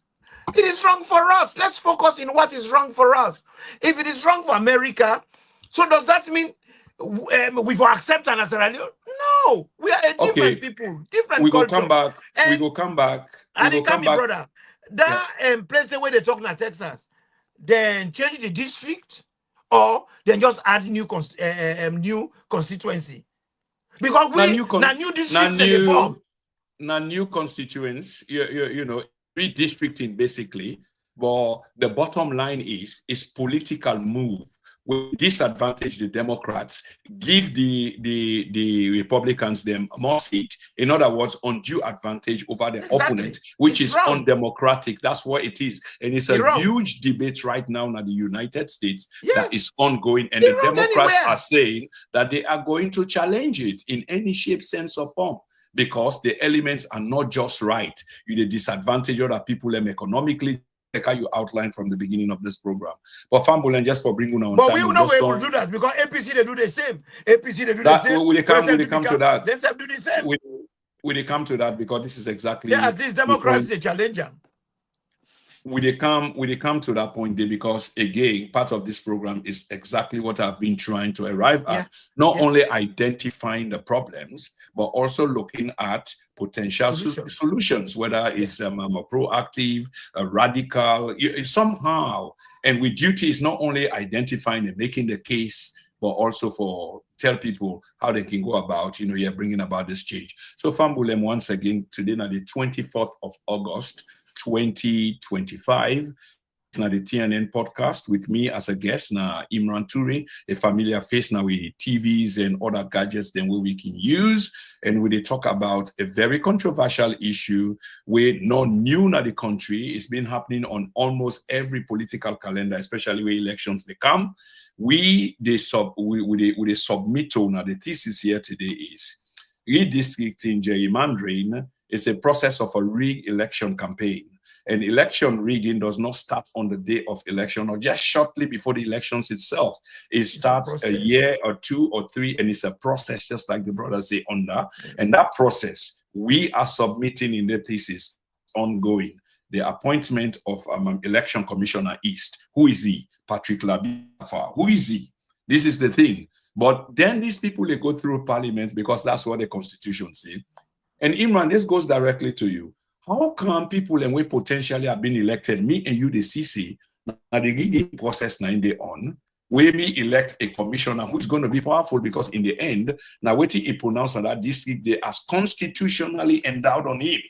it is wrong for us. Let's focus in what is wrong for us. If it is wrong for America, so does that mean we will accept an Sierra Leone? No, we are a different people, different culture. We go come back. And it can be, brother. That place the way they talk in Texas, then change the district, or then just add new constituency, because we new districts in the form. Now new constituents, you know, redistricting basically. But the bottom line is political move. Will disadvantage the Democrats, give the Republicans them more seat. In other words, undue advantage over the opponent, which is undemocratic. That's what it is. And it's a huge debate right now in the United States that is ongoing. And the Democrats are saying that they are going to challenge it in any shape, sense, or form, because the elements are not just right. You disadvantage other people economically, like how you outlined from the beginning of this program. But Fambulen, just for bringing on but time, we will not be able to do that, because APC they do the same. APC they do the same. Will they come to that? They do the same. Will they come to that? Because this is exactly at least Democrats the challenger. Will they come to that point there? Because again, part of this program is exactly what I've been trying to arrive at. Not only identifying the problems, but also looking at potential solutions, whether it's a proactive, a radical, somehow. And with duty is not only identifying and making the case, but also for tell people how they can go about, bringing about this change. So Fambulem, once again, today, on the 24th of August, 2025, now the TNN podcast with me as a guest now Imran Turay, a familiar face now with TVs and other gadgets then we can use, and we talk about a very controversial issue where not new in the country. It's been happening on almost every political calendar, especially where elections they come. We submit to now the thesis here today is redistricting gerrymandering is a process of a re-election campaign. And election rigging does not start on the day of election or just shortly before the elections itself. It starts a year or 2 or 3, and it's a process, just like the brothers say under. And that process, we are submitting in the thesis ongoing. The appointment of Election Commissioner East. Who is he? Patrick Labiafa. Who is he? This is the thing. But then these people, they go through parliament because that's what the constitution says. And Imran, this goes directly to you. How come people and we potentially have been elected, me and you, the CC, now the rigging process now in the on, where we elect a commissioner who's going to be powerful because in the end, now waiting he pronounced that district they as constitutionally endowed on him.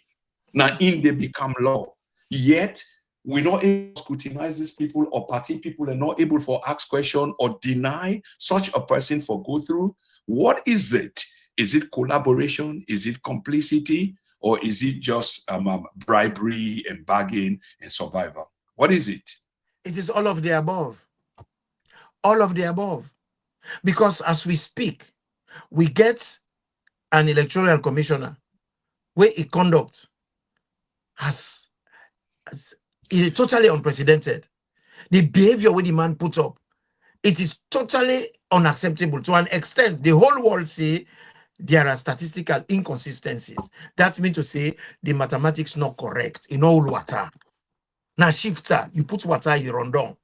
Now in they become law. Yet we're not able to scrutinize these people, or party people are not able to ask questions or deny such a person for go through. What is it? Is it collaboration? Is it complicity? Or is it just bribery and bargain and survival? What is it? It is all of the above. All of the above. Because as we speak, we get an electoral commissioner where a conduct is totally unprecedented. The behavior where the man puts up, it is totally unacceptable to an extent. The whole world say there are statistical inconsistencies. That means to say the mathematics not correct in all water. Now shifter, you put water in the rundown.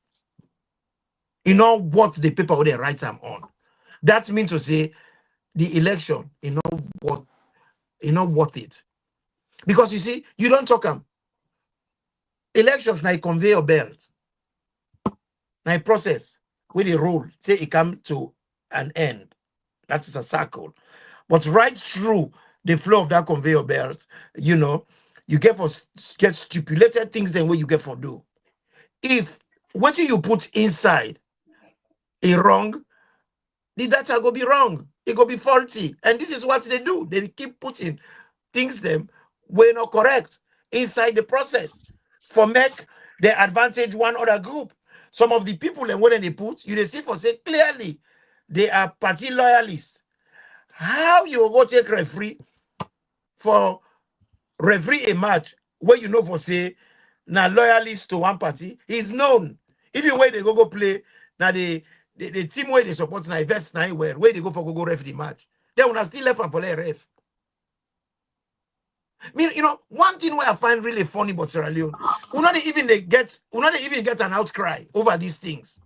You know what the paper where they write them on. That means to say the election, you know worth it. Because you see, you don't talk them. Elections like conveyor belt. Now process with a roll, say it come to an end. That is a circle. But right through the flow of that conveyor belt, you know, you get stipulated things then what you get for do. If what you put inside is wrong, the data go be wrong. It go be faulty. And this is what they do. They keep putting things them were not correct inside the process for make the advantage one other group. Some of the people and when they put, you see for say clearly they are party loyalists. How you go take referee for referee a match where you know for say now loyalist to one party is known. If you wait they go play now the team where they support now invest now where they go for go ref the match. They will still left and for the ref. I mean, you know, one thing where I find really funny about Sierra Leone, we not even get an outcry over these things.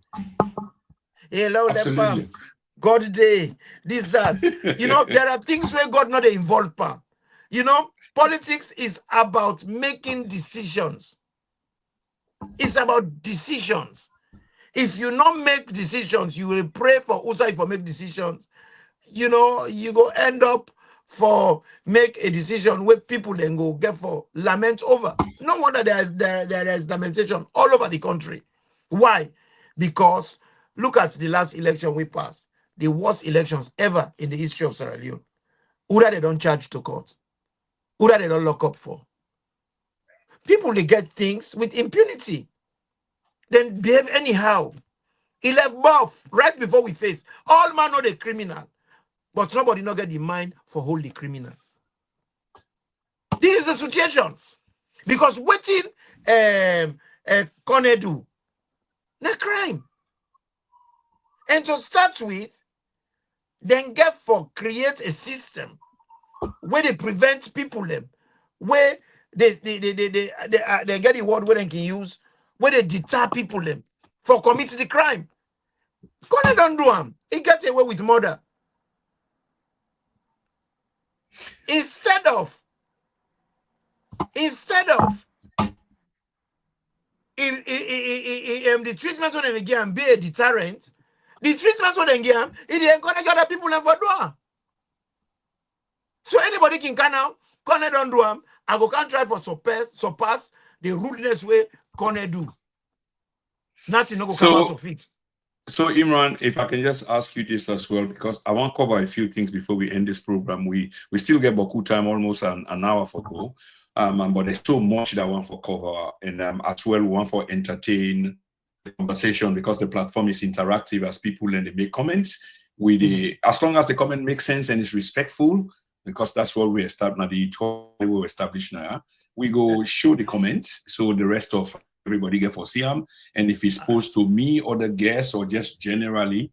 Hello, Absolutely. God day, this, that. You know, there are things where God not involved, pa. You know, politics is about making decisions. It's about decisions. If you not make decisions, you will pray for Usa for make decisions. You know, you go end up for make a decision where people then go get for lament over. No wonder there is lamentation all over the country. Why? Because look at the last election we passed. The worst elections ever in the history of Sierra Leone. Who that they don't charge to court? Who that they don't lock up for? People, they get things with impunity. Then behave anyhow. He left buff right before we face. All man know the criminal. But nobody not get the mind for hold the criminal. This is the situation. Because waiting Kone do, not crime. And to start with, then get for create a system where they prevent people them, where they get the word where they can use, where they deter people them for committing the crime. Kone don't do them. He gets away with murder. Instead of the treatment on the game be a deterrent, the treatment on the game it encourage other people for do. So anybody can now Kone don't do them. I go can't try for surpass the rudeness way Kone do. Nothing no go come out of it. So Imran, if I can just ask you this as well, because I want to cover a few things before we end this program. We still get Boku time, almost an hour for go. But there's so much that I want for cover, and as well we want for entertain the conversation, because the platform is interactive as people and they make comments. As long as the comment makes sense and is respectful, because that's what we established now, the we established now. We go show the comments so the rest of everybody get for see them, and if it's posed to me or the guests or just generally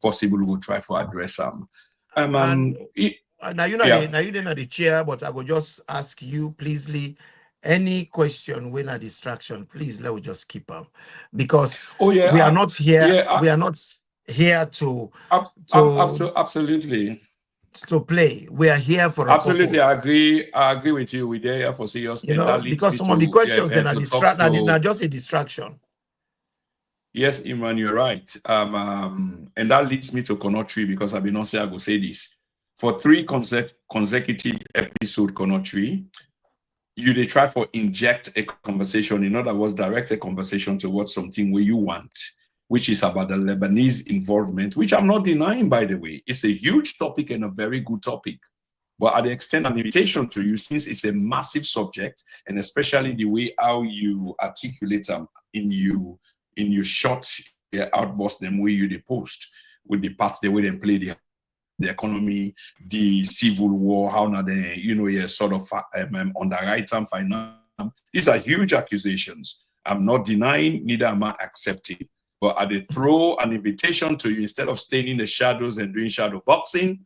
possible, we'll try for address them. Now you know the chair, but I will just ask you, please, Lee, any question when a distraction, please let me just keep them, because we are not here. We are not here to absolutely to play. We are here for absolutely. a purpose. I agree with you. We're there for serious. You know, because some of the questions are just a distraction. Yes, Imran, you're right. And that leads me to Konotri, because I've been on say I go say this. For 3 consecutive episode Konotri, they try for inject a conversation, in other words, direct a conversation towards something where you want, which is about the Lebanese involvement, which I'm not denying, by the way. It's a huge topic and a very good topic. But I extend an invitation to you, since it's a massive subject, and especially the way how you articulate them in your short outburst, them way you post with the parts, the way they play the economy, the civil war, how now they, you're sort of underwrite them, finance. These are huge accusations. I'm not denying, neither am I accepting. But I throw an invitation to you, instead of staying in the shadows and doing shadow boxing.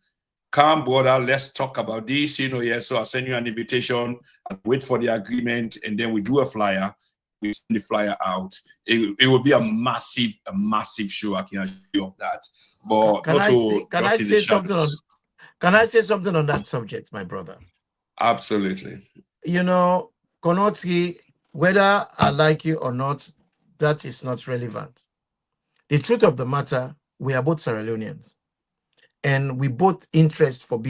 Come, brother, let's talk about this. So I'll send you an invitation, I'll wait for the agreement, and then we do a flyer. We send the flyer out. It will be a massive show. I can assure you of that. But can I say something on that subject, my brother? Absolutely. Konotri, whether I like you or not, that is not relevant. The truth of the matter, we are both Sierra Leoneans, and we both interest for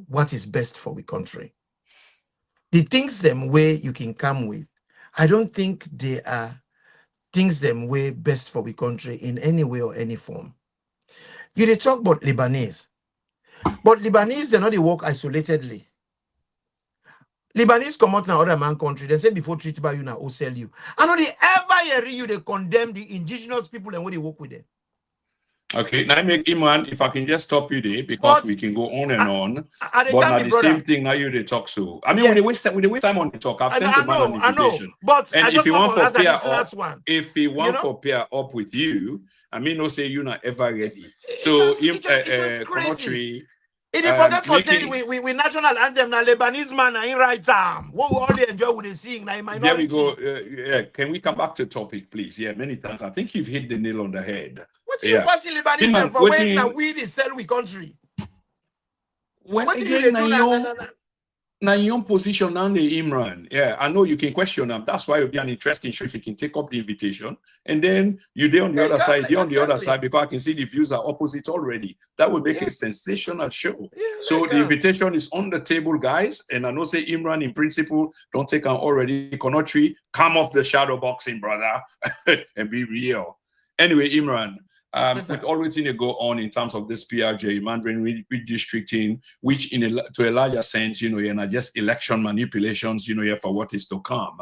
what is best for the country. The things them way you can come with, I don't think they are things them way best for the country in any way or any form. You talk about Lebanese, but Lebanese, they're not they work isolatedly. Lebanese come out in other man country, they say before treat by you now or sell you. I know they ever hear you, they condemn the indigenous people and when they work with them. Okay, now make Imran, if I can just stop you there, because we can go on and on. But now the same thing now you they talk so. I mean, when they waste time on the talk, I've sent the man an invitation. But and if you want for pair up, if he want for pair up with you, I mean, no say you're not ever ready. So Konotri. If you forget for saying we national anthem na Lebanese man in right arm. What we all enjoy with the sing na minority. There we go. Can we come back to the topic, please? Yeah, many times. I think you've hit the nail on the head. What you passing Lebanese for when na we the sell we country? What again now your position on the Imran? Yeah, I know you can question them. That's why it'll be an interesting show if you can take up the invitation. And then you're there on the other side, you're on the other side, because I can see the views are opposite already. That would make a sensational show. So the invitation is on the table, guys. And I know say Imran, in principle, don't take an already. Konotri, come off the shadow boxing, brother, and be real. Anyway, Imran, with all what's to go on in terms of this PR gerrymandering, redistricting, which to a larger sense, and just election manipulations, for what is to come.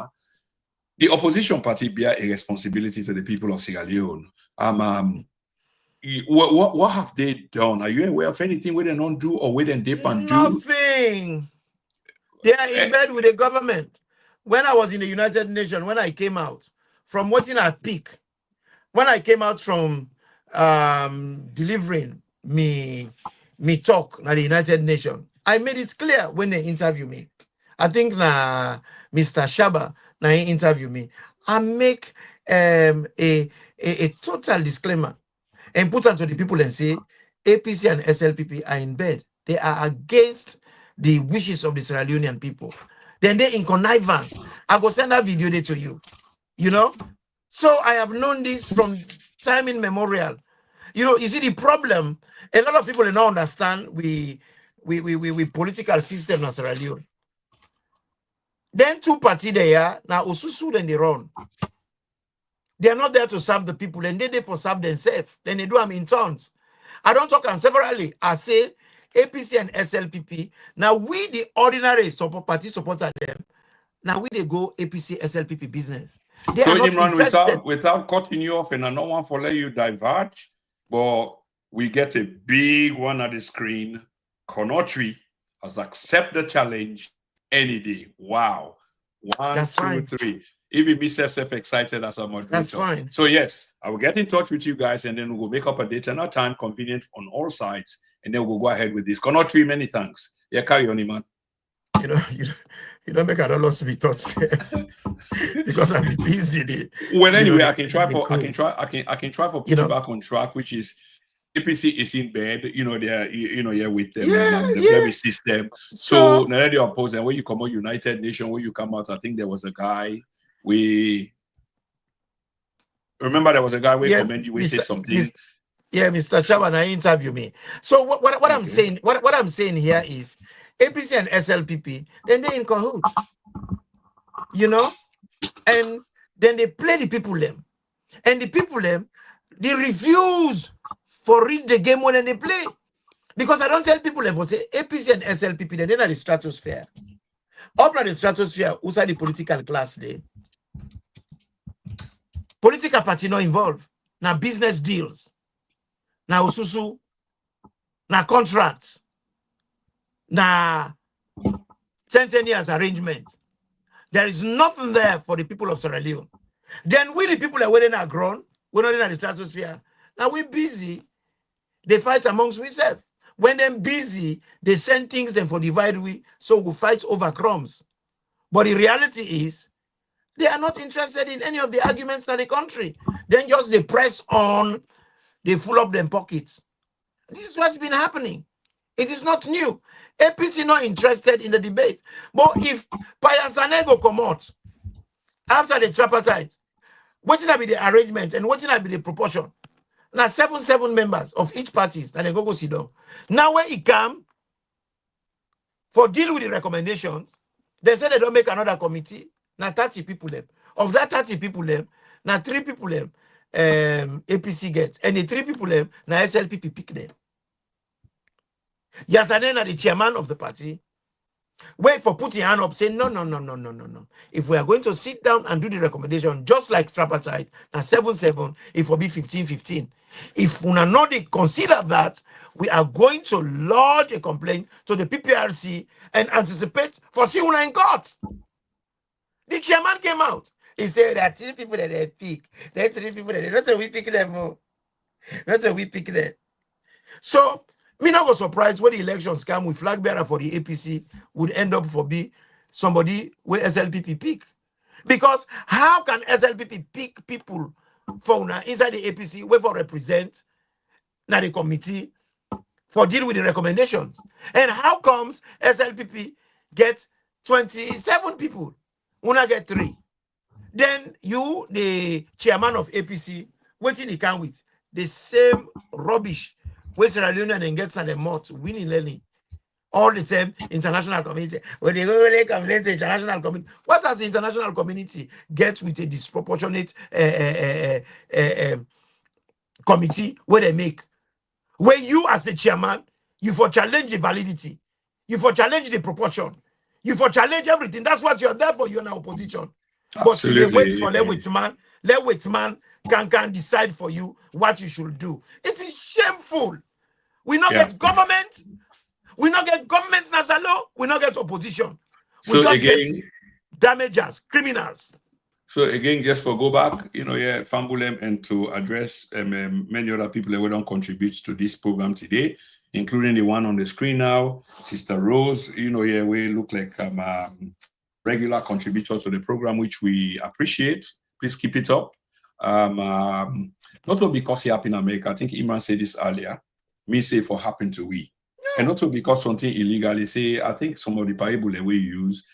The opposition party bear a responsibility to the people of Sierra Leone. What have they done? Are you aware of anything where they don't do or where they dip and do? Nothing. They are in bed with the government. When I was in the United Nations, when I came out from what's at peak, when I came out from delivering me talk at the United Nations, I made it clear when they interview me. I think Mr. Shaba now he interview me. I make a total disclaimer and put onto the people and say APC and SLPP are in bed. They are against the wishes of the Sierra Leonean people. Then they in connivance. I go send that video there to you. So I have known this from time immemorial. You see the problem. A lot of people don't understand we political system in Sierra Leone. Then 2 parties there now Osusu then they run. They are not there to serve the people, and they for serve themselves. Then they do them in turns. I don't talk on severally. I say APC and SLPP. Now we the ordinary party supporter them. Now we they go APC SLPP business. They so are not Imran, interested. without cutting you up, and I don't want to let you divert, but we get a big one at the screen. Conotry has accepted the challenge any day. Wow. That's 1, 2, fine. 3. Even me self excited as a moderator. That's fine. So yes, I will get in touch with you guys, and then we'll make up a date and a time convenient on all sides, and then we'll go ahead with this. Conotry, many thanks. Yeah, carry on, Imran. You don't make a lot to be taught because I'm busy. Well, anyway, I can try for put you back on track, which is APC is in bed, they're with them, the very system. So now they're opposing. When you come out United Nations, when you come out, I think there was a guy. We remember there was a guy we commend you. We say something. Mr. Chairman, I interview me. So what I'm saying, what I'm saying here is APC and SLPP, then they're in cahoots, and then they play the people them, and the people them, they refuse for read the game when they play, because I don't tell people them say APC and SLPP, then they're in the stratosphere. Up in the stratosphere, who's the political class there? Political party not involved. Now business deals. Now ususu. Now contracts. Now 10 years arrangement. There is nothing there for the people of Sierra Leone. Then we the people that were not grown, we're not in the stratosphere. Now we're busy. They fight amongst ourselves. When they're busy, they send things then for divide we, so we fight over crumbs. But the reality is, they are not interested in any of the arguments in the country. Then just they press on, they fill up them pockets. This is what's been happening. It is not new. APC not interested in the debate. But if Payasanego come out after the tripartite, what will be the arrangement and what will be the proportion? Now 7 members of each party that they go sit down. Now when it come for deal with the recommendations, they say they don't make another committee. Now 30 people them. Of that 30 people them, now 3 people them APC gets, and the 3 people them now SLPP pick them. Yasanen are the chairman of the party. Wait for putting hand up, say no. If we are going to sit down and do the recommendation, just like tripartite, now 7-7, it will be 15-15. If we are not consider that, we are going to lodge a complaint to the PPRC and anticipate for see una in court. The chairman came out. He said there are 3 people that they pick. There are 3 people that they not we pick them. Not we pick them. So me not go surprised when the elections come with flag bearer for the APC would end up for be somebody where SLPP pick. Because how can SLPP pick people for now inside the APC where for represent now the committee for deal with the recommendations? And how comes SLPP get 27 people? Una get 3. Then you, the chairman of APC, waiting he can with the same rubbish where Sierra Leone and gets and the mouth winning learning all the time. International community when they really complain to international community. What does the international community get with a disproportionate committee where they make? Where you as the chairman, you for challenge the validity, you for challenge the proportion, you for challenge everything. That's what you're there for. You're in opposition. Absolutely. But you wait for let wait man can decide for you what you should do. It is shameful. We not get government. We not get government Nazalo. We not get opposition. We so just again, get damagers, criminals. So again, just for go back, Fambulem, and to address many other people that don't contribute to this program today, including the one on the screen now, Sister Rose. We look like regular contributor to the program, which we appreciate. Please keep it up. Not only because he happened in America, I think Imran said this earlier, me say for happen to we. And not only because something illegally say, I think some of the parable that we use,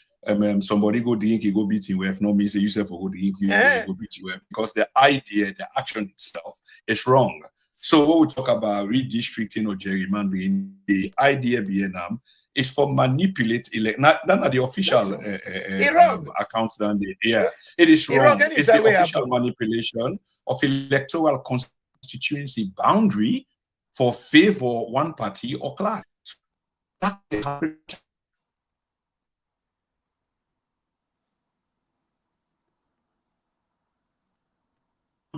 somebody go drink, he go beat you with, no me say you say for go drink, you go beat you with, because the idea, the action itself is wrong. So what we talk about redistricting or gerrymandering, the idea being It's for manipulate elect. Not the official accounts down there. Yeah, it is wrong. It's the official manipulation of electoral constituency boundary for favor one party or class.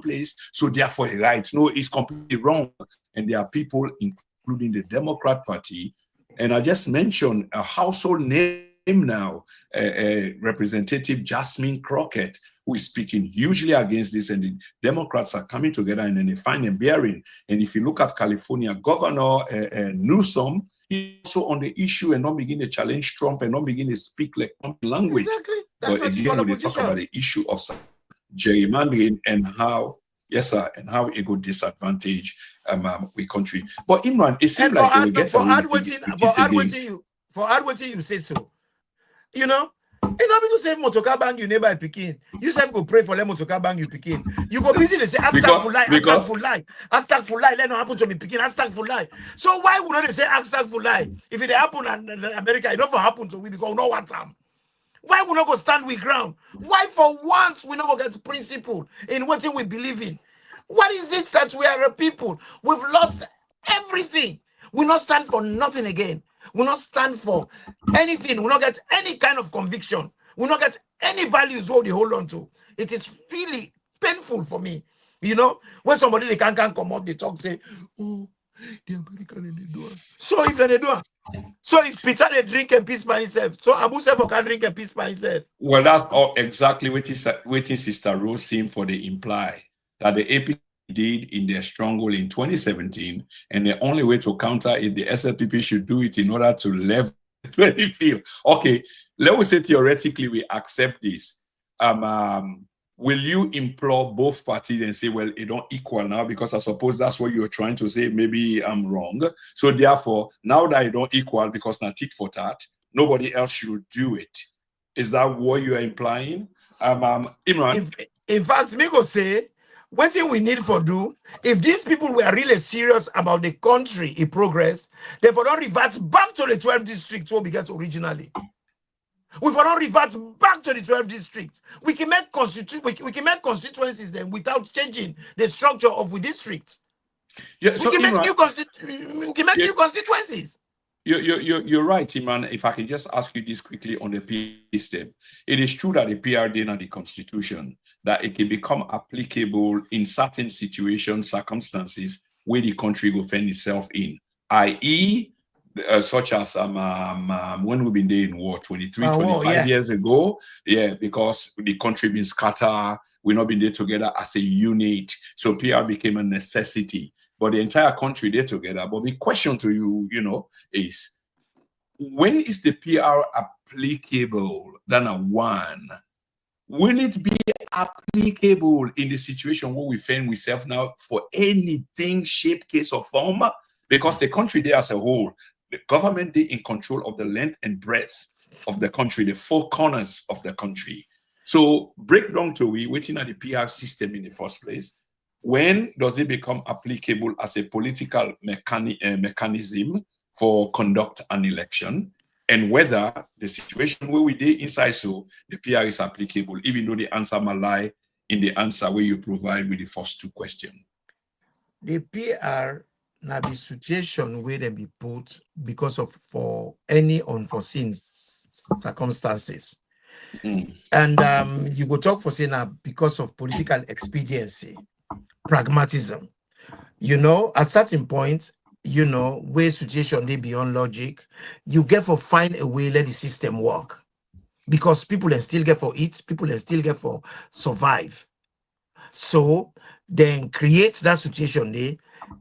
Place, so therefore the rights. No, it's completely wrong. And there are people, including the Democrat Party, and I just mentioned a household name now, Representative Jasmine Crockett, who is speaking hugely against this, and the Democrats are coming together and then they find a bearing. And if you look at California, Governor Newsom, he's also on the issue and not begin to challenge Trump and not begin to speak like Trump language. Exactly. That's but again, when they talk about the issue of gerrymandering and how, yes, sir, and how it could disadvantage we country. But Imran, it seems like we get for what you say so. You know, because say motoka bang you neighbor Pekin. You say go pray for them motoka bang you Pekin. You go busy to say hashtag for life, hashtag for life, hashtag for life. Let no happen to me Pekin, hashtag for life. So why would not they say hashtag for life? If it happen in America, it don't happen to we because no one time. Why we not go stand with ground? Why for once we not go get principle in what we believe in? What is it that we are a people? We've lost everything. We not stand for nothing again. We not stand for anything. We not get any kind of conviction. We not get any values what we hold on to. It is really painful for me. You know, when somebody they can't come up, they talk, say, oh, the American they do it. So if they do it. So if Peter they drink and peace by himself, so Abu Sefo can drink and peace by himself. Well, that's all exactly what Sister Rose seemed for the imply that the AP did in their stronghold in 2017, and the only way to counter it, the SLPP should do it in order to level the playing field. Okay, let us say theoretically we accept this. Will you implore both parties and say, well, it don't equal now? Because I suppose that's what you're trying to say. Maybe I'm wrong. So therefore, now that it don't equal, because not tit for tat, nobody else should do it. Is that what you are implying? Imran? In fact, me go say, one thing we need for do, if these people were really serious about the country in progress, they for don't revert back to the 12 districts where we get originally. We for not revert back to the 12 districts. We can make constituencies then without changing the structure of the districts. Yeah, so we can make new constituencies. You're right, Imran. If I can just ask you this quickly on the PR system. It is true that the PR did not the Constitution, that it can become applicable in certain situations, circumstances where the country will find itself in, i.e., such as when we've been there in war 25 years ago, because the country been scattered, we've not been there together as a unit, so PR became a necessity. But the entire country there together. But the question to you, is when is the PR applicable than a one? Will it be applicable in the situation where we find ourselves now for anything, shape, case, or form? Because the country there as a whole, the government they in control of the length and breadth of the country, the four corners of the country. So break down to we waiting at the PR system in the first place. When does it become applicable as a political mechanism for conduct an election? And whether the situation where we did inside so the PR is applicable, even though the answer might lie in the answer where you provide with the first two questions. The PR now the situation where they be put because of for any unforeseen circumstances. And you go talk for say now because of political expediency, pragmatism. At certain point, where situation they beyond logic, you get for find a way let the system work. Because people are still get for eat, people are still get for survive. So then create that situation there.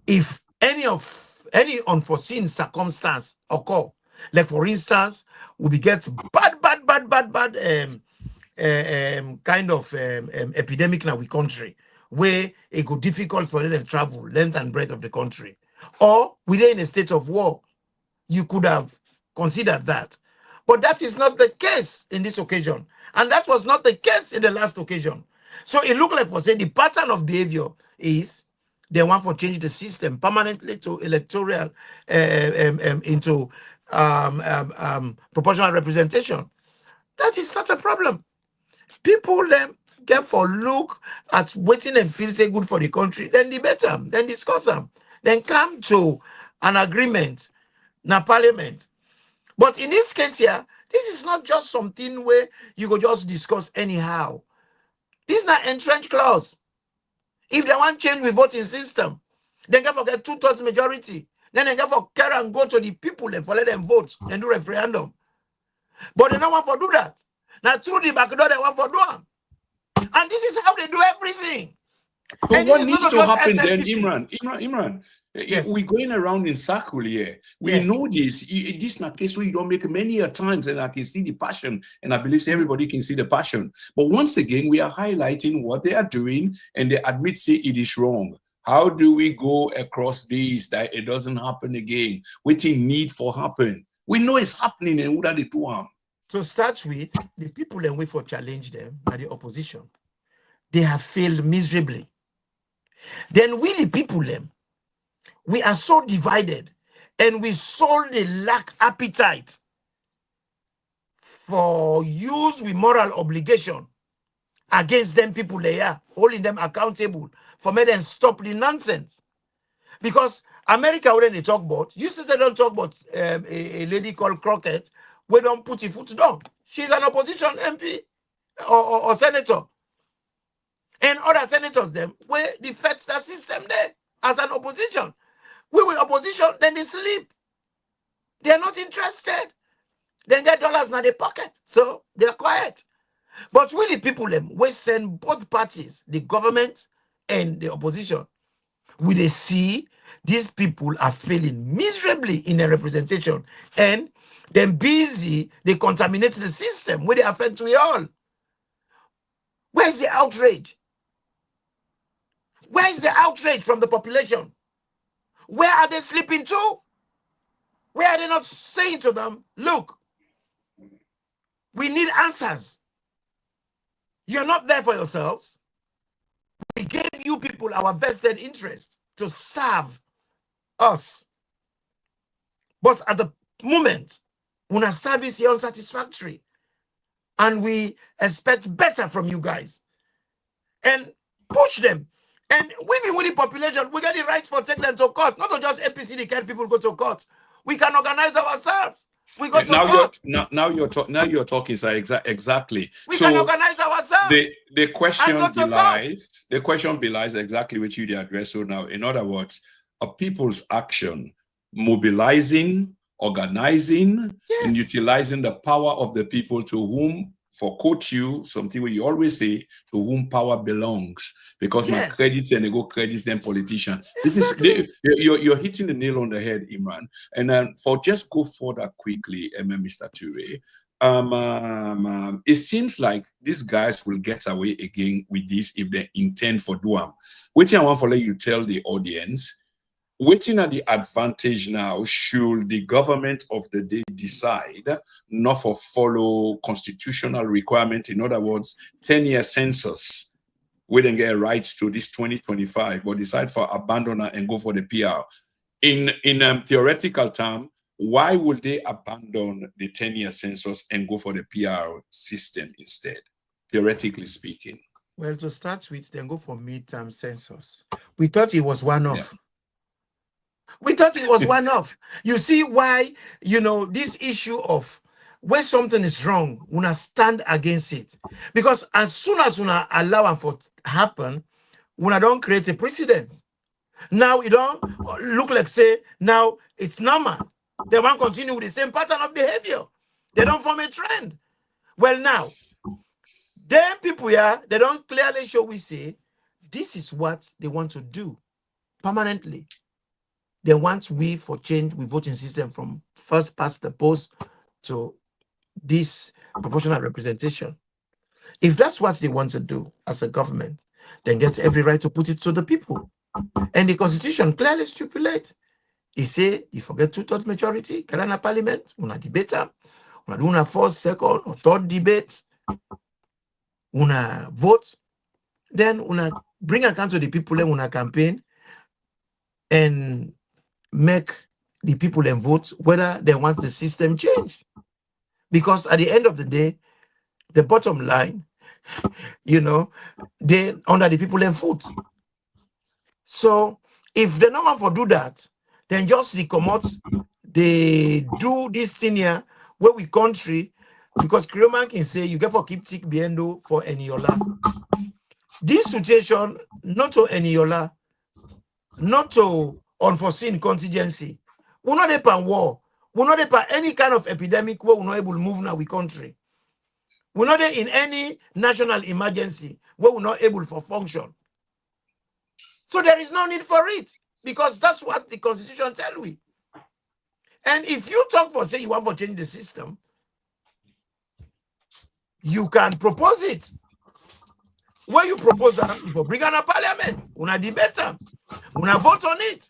If any unforeseen circumstance occur, like for instance, we get bad kind of epidemic now we country where it go difficult for them to travel length and breadth of the country, or we're in a state of war, you could have considered that. But that is not the case in this occasion, and that was not the case in the last occasion. So it looked like for say the pattern of behavior is They want to change the system permanently to electoral, into proportional representation. That is not a problem. People then get for look at waiting and feel say good for the country, then debate them, then discuss them, then come to an agreement na parliament. But in this case here, this is not just something where you go just discuss anyhow. This is not entrenched clause. If they want change with voting system, then get for get 2/3 majority. Then they get for carry and go to the people and for let them vote and do referendum. But they don't want to do that. Now through the back door, they want to do them. And this is how they do everything. So And what needs to happen then, SNPP. Imran? Yes. We're going around in circle here. We Yes. know this. This is not a case where you don't make many a times, and I can see the passion, and I believe everybody can see the passion. But once again, we are highlighting what they are doing, and they admit say it is wrong. How do we go across this that it doesn't happen again? Waiting need for happen. We know it's happening, and what are they doing? To start with, the people and we for challenge them by the opposition. They have failed miserably. Then we the people them, we are so divided and we solely lack appetite for use with moral obligation against them people they are, holding them accountable for making them stop the nonsense. Because America, when they talk about, you see they don't talk about a lady called Crockett, we don't put her foot down. She's an opposition MP or senator. And other senators them, where the fed that system there as an opposition. We were opposition, then they sleep. They're not interested. They get dollars in their pocket. So they're quiet. But we the people them, we send both parties, the government and the opposition. We they see these people are failing miserably in their representation. And then busy, they contaminate the system where they affect we all. Where's the outrage? Where is the outrage from the population? Where are they sleeping to? Where are they not saying to them, look, we need answers. You're not there for yourselves. We gave you people our vested interest to serve us. But at the moment, our service is unsatisfactory. And we expect better from you guys. And push them. And with the population, we get the right for take them to court. Not to just APC, the kind people go to court. We can organize ourselves. We go to court. Now you're talking, sir, exactly. We can organize ourselves. The question belies exactly what you address. So now, in other words, a people's action, mobilizing, organizing, Yes. and utilizing the power of the people to whom, for quote you, something where you always say, to whom power belongs. Because my Yes. credits and they go credits them politician. Exactly. You're hitting the nail on the head, Imran. And for just go further quickly, Mr. Turay, it seems like these guys will get away again with this if they intend for doing. Waiting, I want to let you tell the audience, waiting at the advantage now, should the government of the day decide not for follow constitutional requirement, in other words, 10-year census, we didn't get rights to this 2025, but decide for abandon and go for the PR. In theoretical term, why would they abandon the 10-year census and go for the PR system instead, theoretically speaking? Well, to start with, then go for midterm census. We thought it was one-off. Yeah. We thought it was one-off. You see why, this issue of when something is wrong, we stand against it. Because as soon as we allow it for happen, we don't create a precedent. Now it don't look like say, now it's normal. They won't continue with the same pattern of behavior. They don't form a trend. Well, now, them people here, they don't clearly show we say, this is what they want to do permanently. They want we for change with voting system from first past the post to this proportional representation. If that's what they want to do as a government, then get every right to put it to the people. And the Constitution clearly stipulates. It say, you forget 2/3 majority, Canada Parliament, una debate, una do una first, second, or third debate, una vote, then una bring account to the people, una campaign, and make the people then vote whether they want the system changed. Because at the end of the day, the bottom line, they under the people then vote. So if they not want to do that, then just the commot, they do this thing here where we country, because Creoman can say you get for keep tick biendo for Eniola. This situation, not to Eniola, not to unforeseen contingency. We're not there war. We're not there any kind of epidemic where we're not able to move now we country. We're not there in any national emergency where we're not able for function. So there is no need for it, because that's what the Constitution tells we. And if you talk for, say, you want to change the system, you can propose it. When you propose that, you bring on a parliament, una debate them, una vote on it.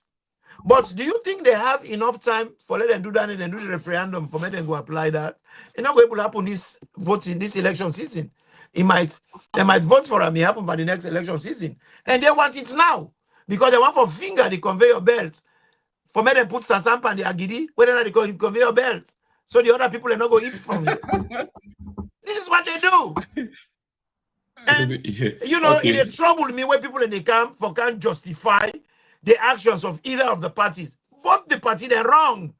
But do you think they have enough time for let them do that and then do the referendum for me them go apply that? It's not going to happen this vote in this election season. They might vote for it, happen for the next election season. And they want it now because they want for finger the conveyor belt. For me them put Sasampa and the Agidi, whether they call conveyor belt. So the other people are not going to eat from it. This is what they do. And it troubled me when people in the camp can't justify the actions of either of the parties. Both the party they're wrong.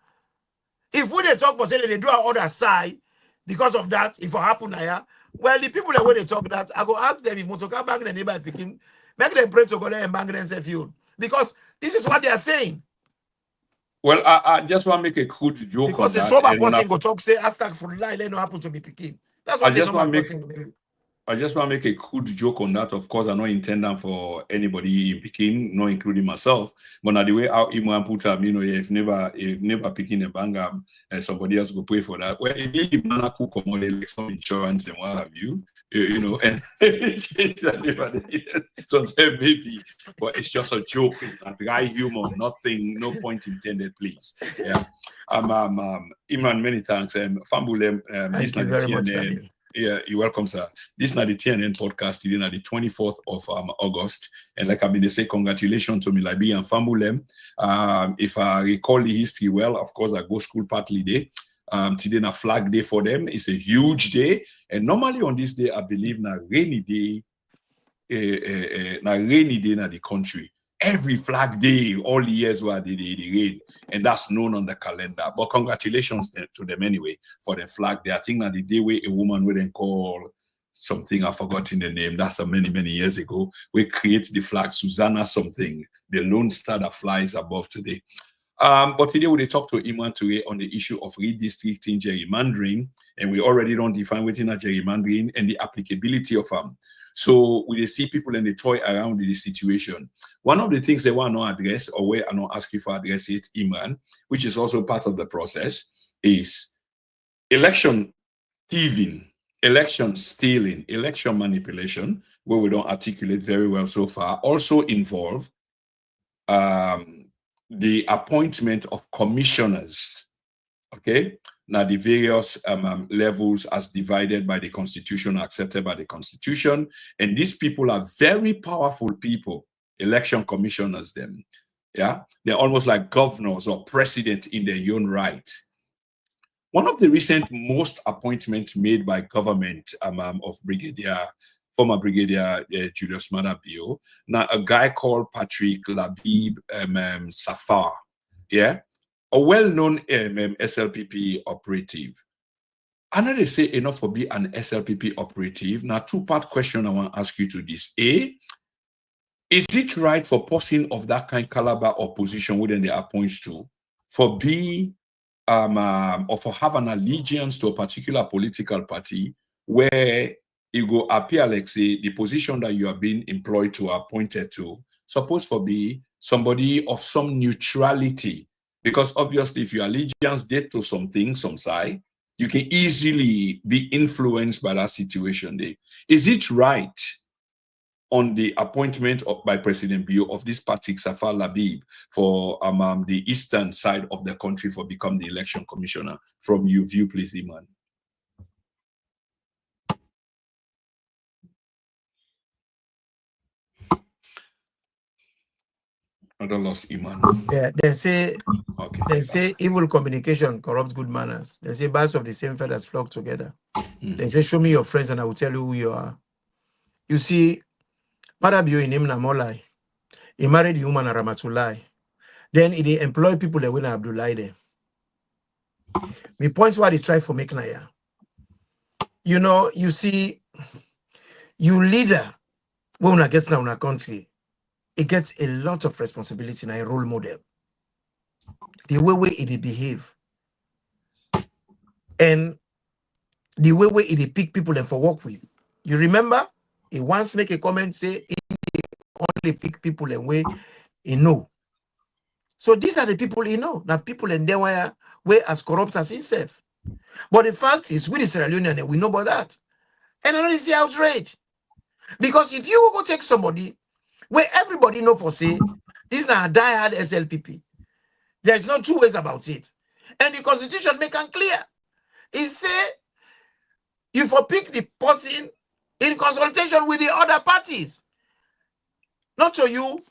If we they talk for saying they do our other side because of that, if it happen here, well, the people that when they talk that, I go ask them if to come back the neighbor picking, make them pray to God and bang themselves, because this is what they are saying. Well, I just want to make a crude joke because on that. Because the sober person go talk, say, ask for lie, let no happen to me picking. That's what the normal person will do. I just want to make a crude joke on that. Of course, I'm not intending for anybody in Peking, not including myself. But now the way how Imran put up, if never picking a banger, somebody else will pay for that. Well, if you cook like some insurance and what have you, and change that sometimes maybe, but it's just a joke, a dry humor, nothing, no point intended, please. Yeah. Imran, many thanks. Fambulem, thank you very much, Daddy. Yeah, you're welcome, sir. This is not the TNN podcast today, on the 24th of August. And like I've been to say, congratulations to Milabi and Fambulem. If I recall the history well, of course, I go school partly day. Today na flag day for them. It's a huge day. And normally on this day, I believe na rainy day in the country. Every flag day, all the years where they rain, and that's known on the calendar. But congratulations to them anyway for the flag day. I think that the day where a woman wouldn't call something, I've forgotten the name, that's many years ago, we create the flag, Susanna something, the lone star that flies above today. But today we talk to Imran Turay on the issue of redistricting gerrymandering, and we already don't define what's in a gerrymandering and the applicability of them. So we see people and they toy around with the situation. One of the things they want to address, or where I not ask you for address it, Imran, which is also part of the process, is election thieving, election stealing, election manipulation, where we don't articulate very well so far, also involve the appointment of commissioners, okay? Now the various levels as divided by the Constitution, accepted by the Constitution. And these people are very powerful people, election commissioners them. Yeah, they're almost like governors or president in their own right. One of the recent most appointments made by government of former Brigadier Julius Maada Bio, now a guy called Patrick Labib Safar, yeah, a well-known SLPP operative. I know they say enough for be an SLPP operative. Now, two-part question I want to ask you to this. A, is it right for person of that kind caliber or position within the appoints to, for B, or for have an allegiance to a particular political party where it go appear like say the position that you are being employed to or appointed to, suppose for be somebody of some neutrality, because obviously if your allegiance did to something, some side, you can easily be influenced by that situation there. Is it right on the appointment by President Bio of this Patrick Safar Labib for the eastern side of the country for become the election commissioner? From your view, please, Imran. Another lost Imran. Yeah, Okay. they say evil communication corrupts good manners. They say birds of the same feathers flock together. They say, show me your friends and I will tell you who you are. You see, Marabio in him Namolai. He married the woman Ramatulai. Then he employ people that win Abdullah there. Me points what he try for Meknaya. You know, you see, you leader, when one gets now in a country, it gets a lot of responsibility in a role model. The way it behave. And the way it pick people and for work with. You remember? He once make a comment, say, he only pick people and way he know. So these are the people he know. Now people in there were as corrupt as himself. But the fact is, with the Sierra Leonean, we know about that. And I don't see outrage. Because if you go take somebody where everybody know for say, this is not a diehard SLPP. There's no two ways about it. And the constitution make it clear. It say, you for pick the person in consultation with the other parties. Not so you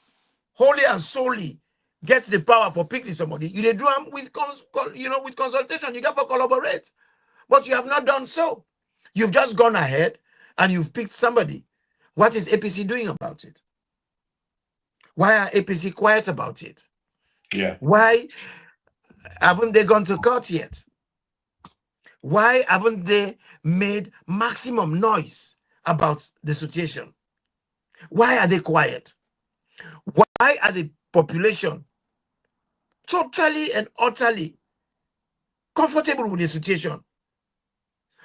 wholly and solely get the power for picking somebody. You do them with with consultation. You got to collaborate. But you have not done so. You've just gone ahead and you've picked somebody. What is APC doing about it? Why are APC quiet about it? Yeah. Why haven't they gone to court yet? Why haven't they made maximum noise about the situation? Why are they quiet? Why are the population totally and utterly comfortable with the situation?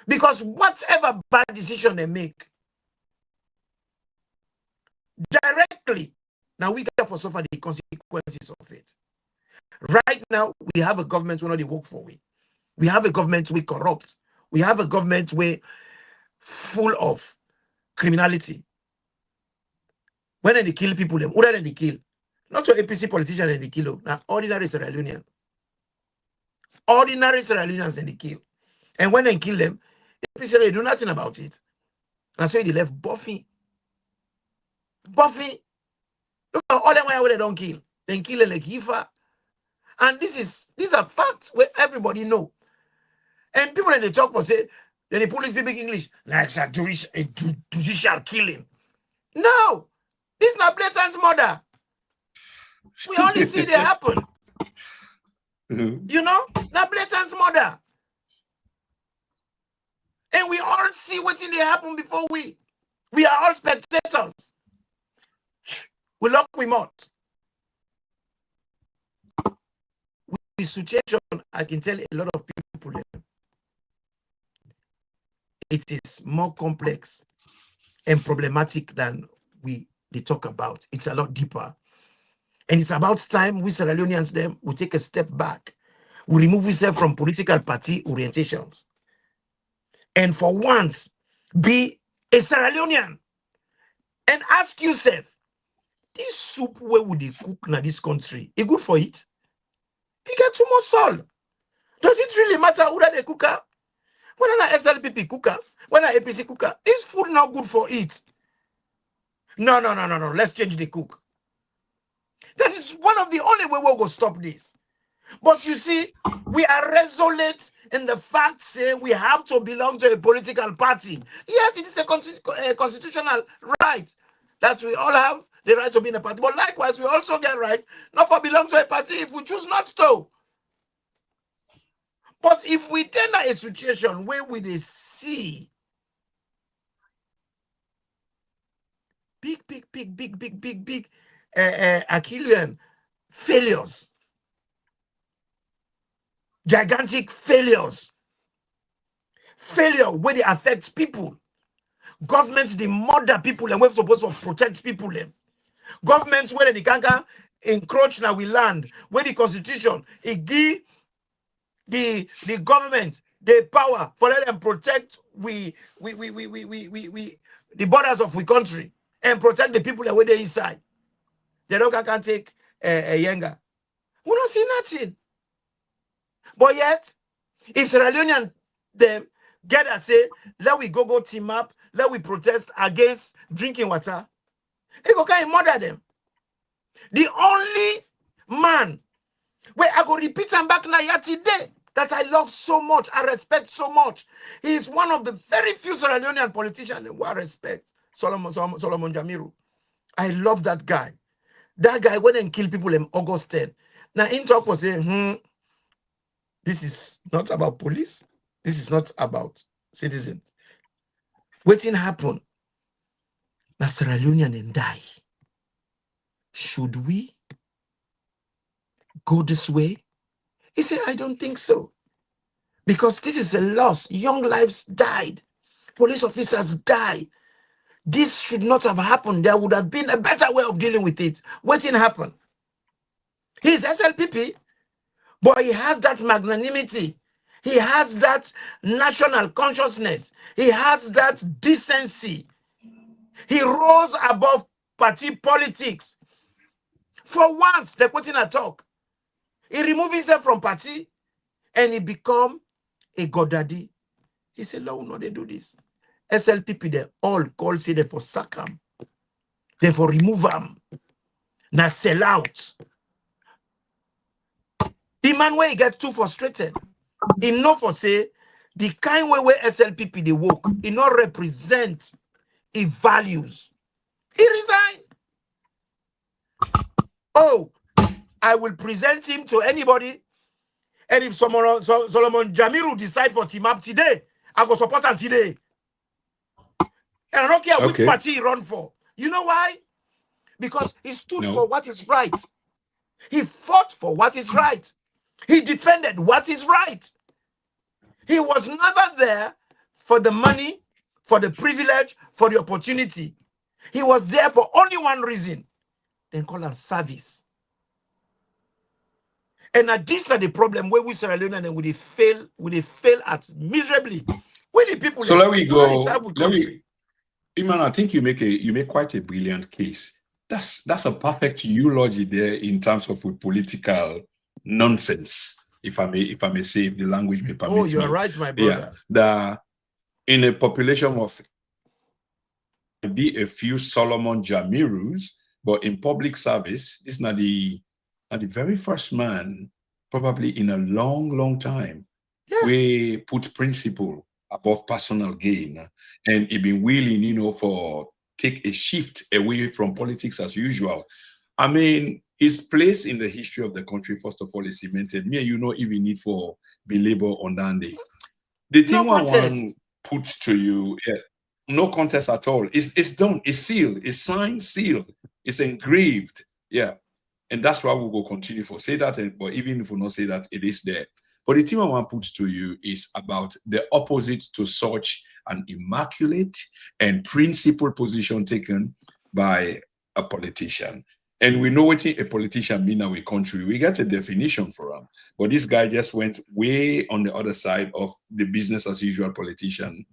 Because whatever bad decision they make, directly, now we get for suffer the consequences of it. Right now, we have a government where they work for we. We have a government we corrupt. We have a government we full of criminality. When they kill people, them, who than they kill? Not to APC politicians and they kill. Now, ordinary Sierra Leoneans. Ordinary Sierra Leoneans and they kill. And when they kill them, APC they do nothing about it. And so they left Buffy. Buffy. Look at all them where they don't kill. They kill like Ifa. And these are facts where everybody know. And people when they talk for say, then the police speak English, like a judicial killing. No, this is not blatant murder. We only see it happen. You know, not blatant murder. And we all see what's in there happen before we are all spectators. We lock we mouth. With the situation, I can tell a lot of people it is more complex and problematic than they talk about. It's a lot deeper. And it's about time we Sierra Leoneans them will take a step back. We remove ourselves from political party orientations. And for once, be a Sierra Leonean. And ask yourself, this soup, where would they cook in this country? Is good for it? They get too much salt. Does it really matter who they cook? When an SLPP cooker, when an APC cooker, is food not good for it? No. Let's change the cook. That is one of the only way we'll go stop this. But you see, we are resolute in the fact say we have to belong to a political party. Yes, it is a constitutional right that we all have the right to be in a party. But likewise, we also get right not to belong to a party if we choose not to. But if we tender a situation where we see big Achillean failures, gigantic failure where they affect people. Governments, they murder people and we're supposed to protect people. Governments where they can't encroach now we land, where the constitution, it give the government the power for let them protect the borders of the country and protect the people that were there inside. They don't can take a younger. We don't see nothing. But yet, if Sierra Leonean them get a say, let we go team up, let we protest against drinking water, they go kind of murder them. The only man where I go repeat him back now today that I love so much, I respect so much. He is one of the very few Sierra Leonean politicians who I respect. Solomon Jamiru. I love that guy. That guy went and killed people in August 10. Now, in talk for saying, this is not about police. This is not about citizens. Waiting happen. Now, Sierra Leonean and die. Should we go this way? He said, I don't think so. Because this is a loss. Young lives died. Police officers died. This should not have happened. There would have been a better way of dealing with it. What didn't happen? He's SLPP, but he has that magnanimity. He has that national consciousness. He has that decency. He rose above party politics. For once, they're putting a talk. He removed himself from party and he become a godaddy. He said, no, no, they do this. SLPP, they all call, say they for sack him. They for remove him. Now sell out. The man where he get too frustrated. He know for say, the kind way where SLPP they work, he not represent his values. He resigned. Oh, I will present him to anybody. And if Solomon Jamiru decide for team up today, I go support him today. And I don't care which party he run for. You know why? Because he stood for what is right. He fought for what is right. He defended what is right. He was never there for the money, for the privilege, for the opportunity. He was there for only one reason. Then call him service. And this is the problem where we Sierra Leonean and we fail at miserably. When the people so let me go. Imran, I think you make quite a brilliant case. That's a perfect eulogy there in terms of political nonsense, if I may say, if the language may permit. Oh, you're right, my brother. Yeah, in a population of be a few Solomon Jamirus, but in public service, this is not the very first man, probably in a long time, we put principle above personal gain, and he been willing, for take a shift away from politics as usual. I mean, his place in the history of the country, first of all, is cemented. Me and even need for belabor on that day. The thing I want put to you, no contest at all. It's done. It's sealed. It's signed, sealed. It's engraved. Yeah. And that's why we will continue for say that. But even if we not say that, it is there. But the thing I want to put to you is about the opposite to such an immaculate and principled position taken by a politician. And we know what a politician means in our country. We get a definition for him. But this guy just went way on the other side of the business as usual politician.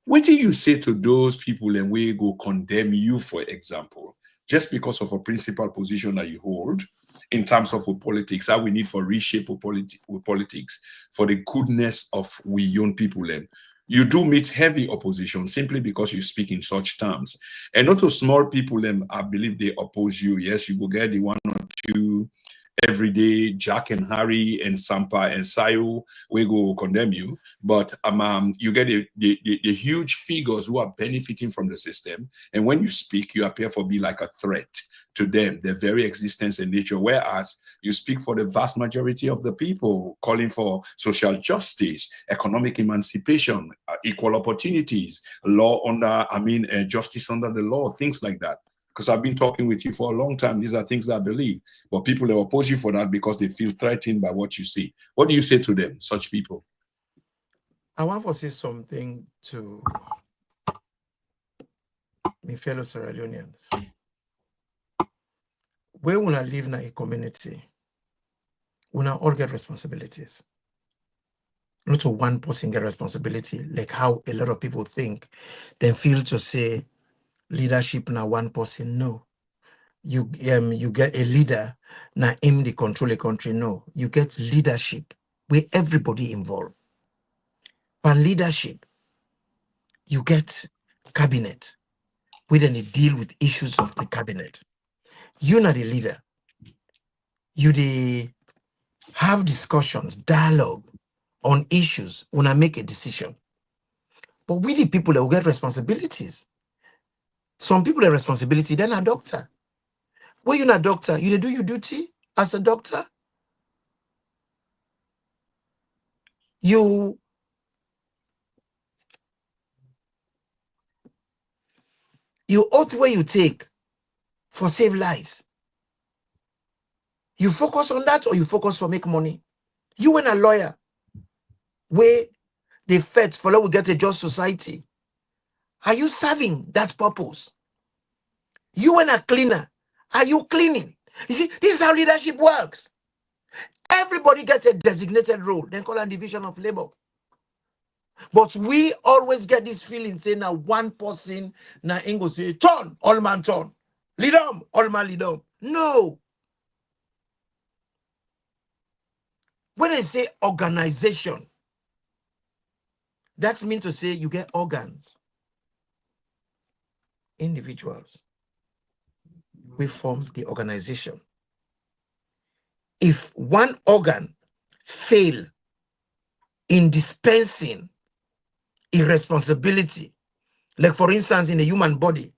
What do you say to those people and we go condemn you, for example, just because of a principal position that you hold in terms of politics, how we need for reshape politics for the goodness of we young people? And you do meet heavy opposition simply because you speak in such terms. And not to small people, I believe they oppose you. Yes, you will get the one or two everyday Jack and Harry and Sampa and Sayo, we go condemn you. But you get the huge figures who are benefiting from the system. And when you speak, you appear to be like a threat to them, their very existence and nature, whereas you speak for the vast majority of the people, calling for social justice, economic emancipation, equal opportunities, justice under the law, things like that. Because I've been talking with you for a long time. These are things that I believe. But people they oppose you for that because they feel threatened by what you say. What do you say to them, such people? I want to say something to my fellow Sierra Leoneans. We want to live in a community. We all get responsibilities. Not to one person get responsibility, like how a lot of people think. They feel to say leadership now one person. No. You get a leader, now aim to control a country. No. You get leadership with everybody involved. But leadership, you get cabinet. We then deal with issues of the cabinet. You're not the leader. You have discussions, dialogue on issues when I make a decision. But we the people that will get responsibilities. Some people have responsibility, they're not a doctor. When you're not a doctor, you do your duty as a doctor. You oath where you take for save lives. You focus on that or you focus for make money. You when a lawyer, where they fight for we get a just society. Are you serving that purpose? You when a cleaner, are you cleaning? You see, this is how leadership works. Everybody gets a designated role, then call a division of labor. But we always get this feeling saying now one person now Ingo say turn, all man turn. Lead on, all man lead on. No. When I say organization, that means to say you get organs, individuals. We form the organization. If one organ fail in dispensing irresponsibility, like for instance in the human body,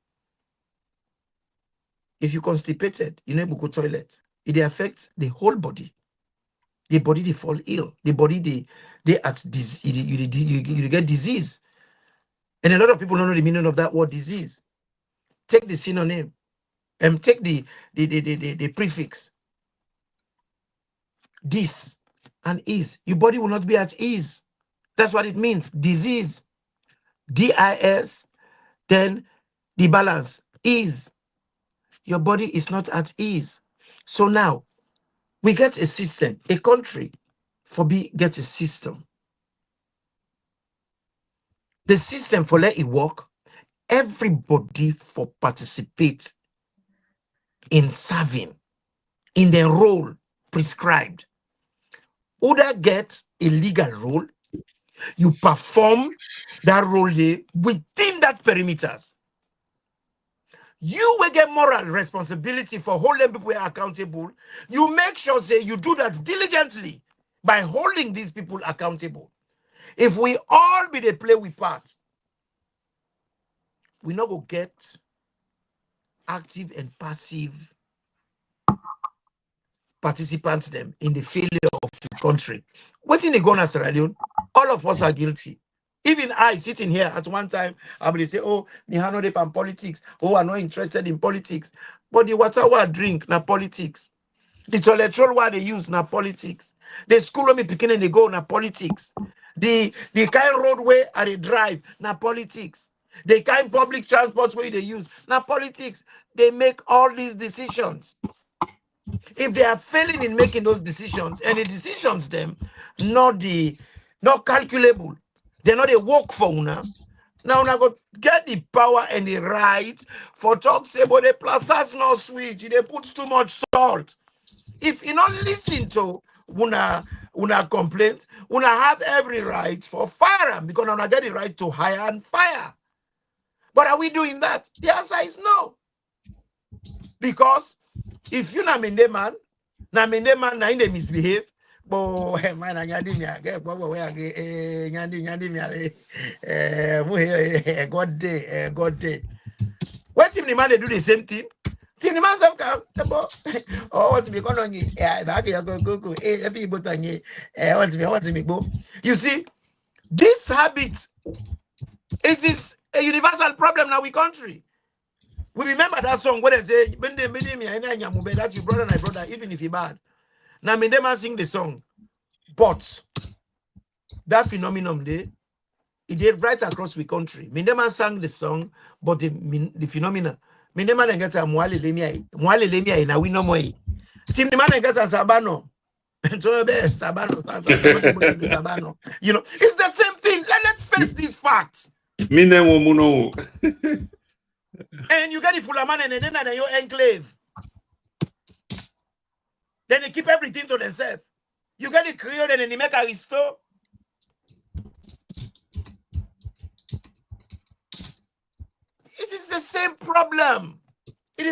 if you constipated, you never go toilet, it affects the whole body. The body they fall ill. The body they at you get disease. And a lot of people don't know the meaning of that word disease. Take the synonym and take the prefix. Dis and is. Your body will not be at ease. That's what it means. Disease. D-I-S. Then the balance is. Your body is not at ease. So now we get a system, a country get a system. The system for let it work, everybody for participate in serving in their role prescribed. Either get a legal role, you perform that role there within that perimeters. You will get moral responsibility for holding people accountable. You make sure say you do that diligently by holding these people accountable. If we all be the play we part, we not go get active and passive participants them in the failure of the country. What's in the Ghana, Sierra Leone? All of us are guilty. Even I, sitting here at one time, I will say, oh, me have no dep on politics. Oh, I'm not interested in politics. But the water I drink, na politics. The electoral what they use, na politics. The school where me picking they go, na politics. The kind roadway I they drive, na politics. The kind public transport way they use, na politics. They make all these decisions. If they are failing in making those decisions, and the decisions them not calculable, they're not a work for una. Now una go get the power and the right for talk say, but the plazas no sweet, they put too much salt. If you not listen to una complaint, una have every right for fire because una get the right to hire and fire. But are we doing that? The answer is no. Because if you na mende man na in they misbehave, but man nyandi me get bobo we nyandi me God day. What team the man they do the same thing? Team the man self come oh what's me going on go people what's me go. You see, this habit, it is a universal problem now we country. We remember that song where they say, that your brother and my brother, even if he bad. Now, me them sing the song. But that phenomenon there, it did right across the country. Me them sang the song, but the phenomena. Me them get a mwale lemia na we no more. Team the man get a sabano. Sabano. You know, it's the same thing. Let's face these facts. And you get the Fulaman and then your enclave. Then they keep everything to themselves. You get the Creole and then they make a restore. It is the same problem. It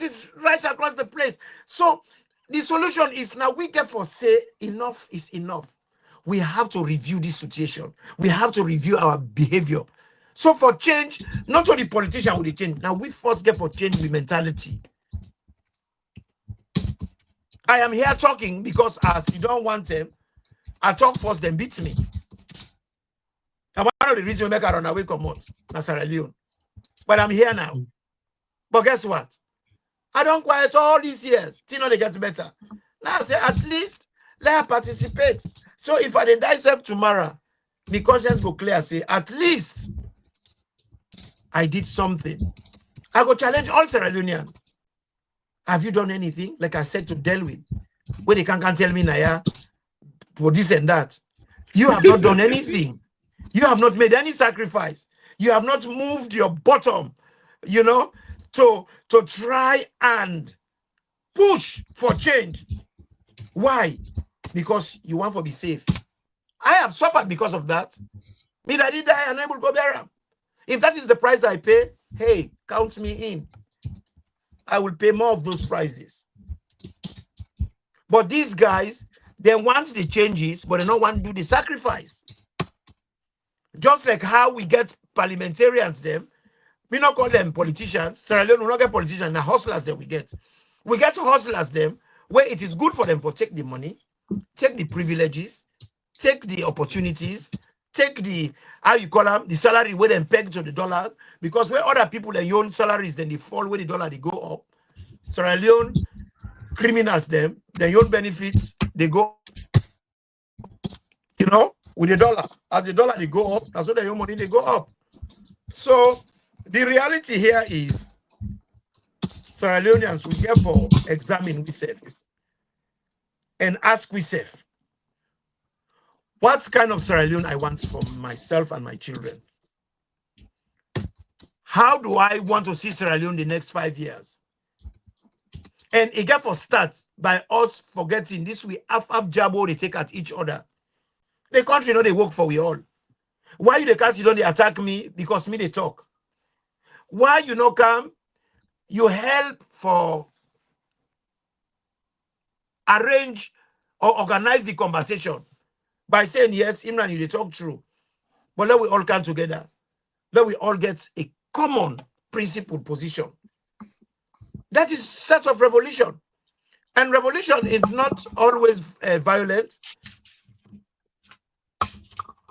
is right across the place. So the solution is now we get for say enough is enough. We have to review this situation. We have to review our behavior. So for change, not only politician will change. Now we first get for change with mentality. I am here talking because as you don't want them, I talk first, then beat me. And one of the reasons we make her run away come out, Sierra Leone. But I'm here now. But guess what? I don't quiet all these years. Till they get better. Now I say at least let her participate. So if I die self tomorrow, my conscience go clear. Say at least I did something. I go challenge all Sierra Leoneans. Have you done anything? Like I said to Delwin, where they can't tell me Naya for this and that. You have not done anything. You have not made any sacrifice. You have not moved your bottom, you know, to try and push for change. Why? Because you want to be safe. I have suffered because of that. Me that did die and able to go there. If that is the price I pay, hey, count me in. I will pay more of those prices. But these guys, they want the changes, but they don't want to do the sacrifice. Just like how we get parliamentarians, them, we not call them politicians. Sierra Leone will not get politicians, the hustlers that we get. We get hustlers, them, where it is good for them to take the money, take the privileges, take the opportunities, take the, how you call them, the salary where they peg to the dollar, because where other people they own salaries, then they fall where the dollar they go up. Sierra Leone criminals them, their own benefits, they go, you know, with the dollar. As the dollar they go up, that's what their own money they go up. So the reality here is Sierra Leoneans will therefore examine ourselves and ask ourselves, what kind of Sierra Leone I want for myself and my children? How do I want to see Sierra Leone the next 5 years? And it got for start by us forgetting this we have jabo they take at each other. The country know they work for we all. Why you the cast you don't they attack me because me they talk? Why you no come? You help for arrange or organize the conversation by saying yes, Imran, you they talk true. But let we all come together. Let we all get a common principled position. That is start of revolution. And revolution is not always violent.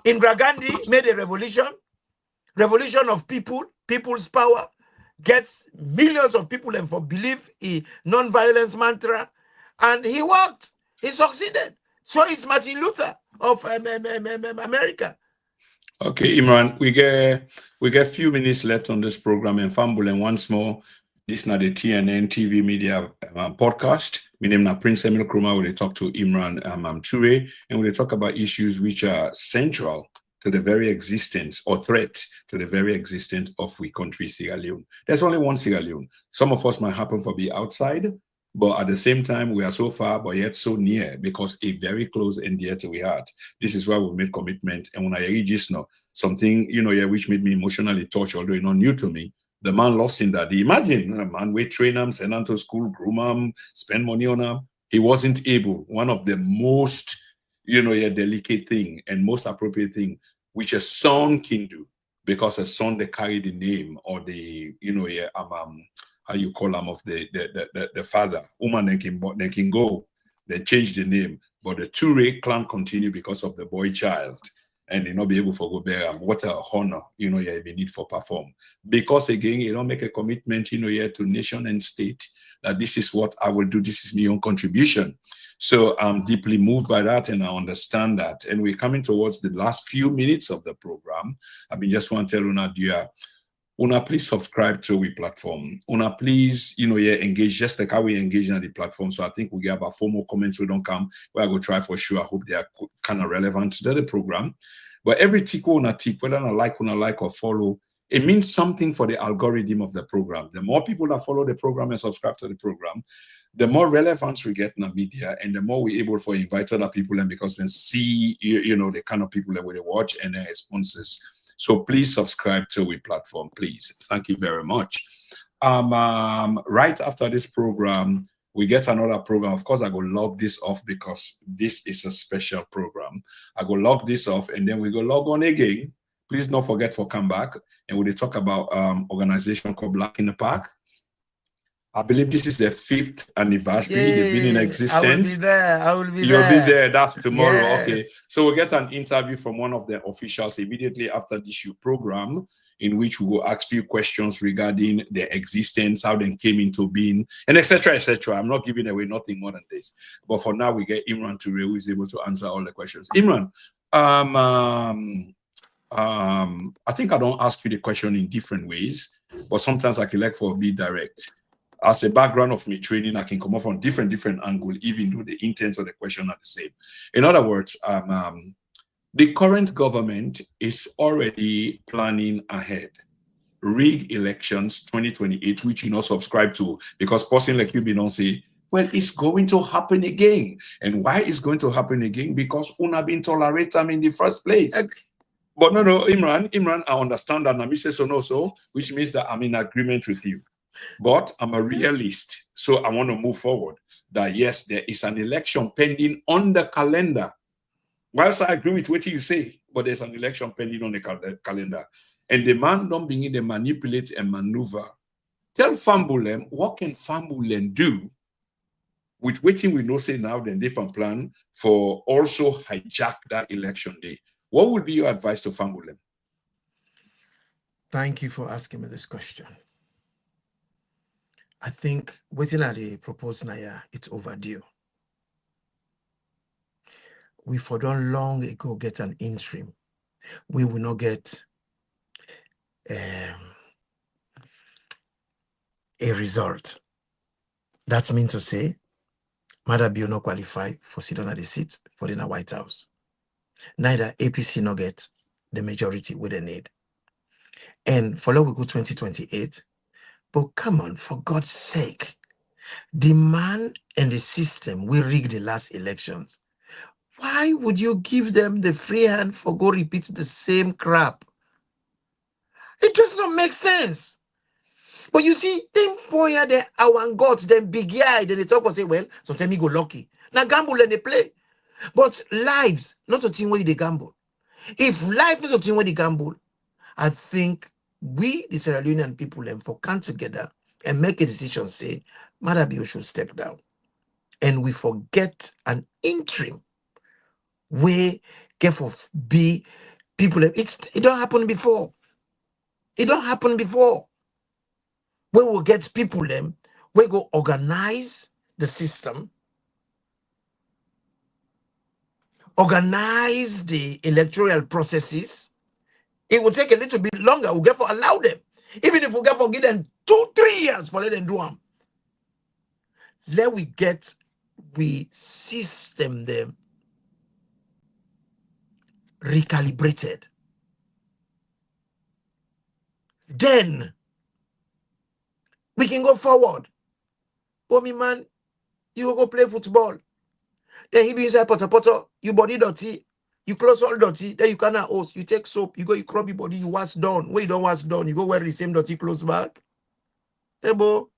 Indira Gandhi made a revolution of people, people's power, gets millions of people and for believe in non-violence mantra, and he worked, he succeeded. So is Martin Luther of America. Okay, Imran, we get few minutes left on this program, and Fambul, and once more, this is not the TNN TV Media podcast. My name is Prince Emil Krumah. We talk to Imran Turay, and we talk about issues which are central to the very existence or threat to the very existence of we country Sierra Leone. There's only one Sierra Leone. Some of us might happen to be outside, but at the same time, we are so far, but yet so near, because a very close and dear to we heart. This is why we made commitment. And when I read just now, something, which made me emotionally touched, although it's not new to me. The man lost in that. Imagine a man, we train him, send him to school, groom him, spend money on him. He wasn't able. One of the most, delicate thing and most appropriate thing, which a son can do, because a son, they carry the name or the, how you call them, of the father. Woman, they can go, then change the name. But the Turay clan continue because of the boy child. And they not be able to go there. What a honor, you need for perform. Because again, you don't make a commitment, to nation and state that this is what I will do. This is my own contribution. So I'm deeply moved by that, and I understand that. And we're coming towards the last few minutes of the program. I mean, just want to tell Una, dear, Una, please subscribe to our platform. Una, please, engage just like how we engage on the platform. So I think we get about 4 more comments. We don't come. Where I go try for sure. I hope they are kind of relevant to the program. But every tick, Una tick, whether Una like or follow, it means something for the algorithm of the program. The more people that follow the program and subscribe to the program, the more relevance we get in the media, and the more we're able to invite other people, and because then see, the kind of people that we watch and their responses. So please subscribe to our platform, please. Thank you very much. Right after this program, we get another program. Of course, I go log this off because this is a special program. I go log this off and then we go log on again. Please don't forget for come back. And we talk about organization called Black in the Park. I believe this is the 5th anniversary. They've been in existence. I will be there. I will be You'll there. be there. That's tomorrow. Yes. Okay. So we'll get an interview from one of the officials immediately after this program, in which we will ask you questions regarding their existence, how they came into being, and etc. etc. I'm not giving away nothing more than this. But for now, we get Imran Turay, who is able to answer all the questions. Imran, I think I don't ask you the question in different ways, but sometimes I can like for be direct. As a background of me training, I can come up from different angle, even though the intent of the question are the same. In other words, the current government is already planning ahead. Rig elections 2028, which you not subscribe to, because person like you be don't say, well, it's going to happen again. And why it's going to happen again? Because una been tolerate them in the first place. Okay. But no, Imran, I understand that. Nami says so, which means that I'm in agreement with you. But I'm a realist, so I want to move forward. That yes, there is an election pending on the calendar. Whilst I agree with what you say, but there's an election pending on the calendar. And the man don't begin to manipulate and maneuver. Tell Fambulem, what can Fambulem do with waiting we know say now, then they can plan for also hijack that election day? What would be your advice to Fambulem? Thank you for asking me this question. I think waiting at the proposed Naya, it's overdue. We for done long ago get an interim. We will not get a result. That means to say, Madam will not qualify for sitting at the seat for the White House. Neither APC nor get the majority with they need. And follow we go 2028. But come on, for God's sake, the man and the system will rig the last elections. Why would you give them the free hand for go repeat the same crap? It does not make sense. But you see, them boy the our gods, them big eye, then they talk and say, well, so tell me go lucky. Now gamble and they play. But lives, not a thing where they gamble. If life is a thing where they gamble, I think we, the Sierra Leonean people, for come together and make a decision, say, Madabio should step down. And we forget an interim where careful be people. It don't happen before. It don't happen before. We will get people we go organize the system, organize the electoral processes. It will take a little bit longer. We'll get for allow them. Even if we get for give them 2-3 years for let them do them. Let we system them recalibrated. Then we can go forward. Oh, me man, you go play football. Then he be inside potter, you body dirty. You close all dirty, then you cannot host. You take soap, you go, you crop your body, you wash down. When you don't wash down, you go wear the same dirty clothes back. Hey, bo,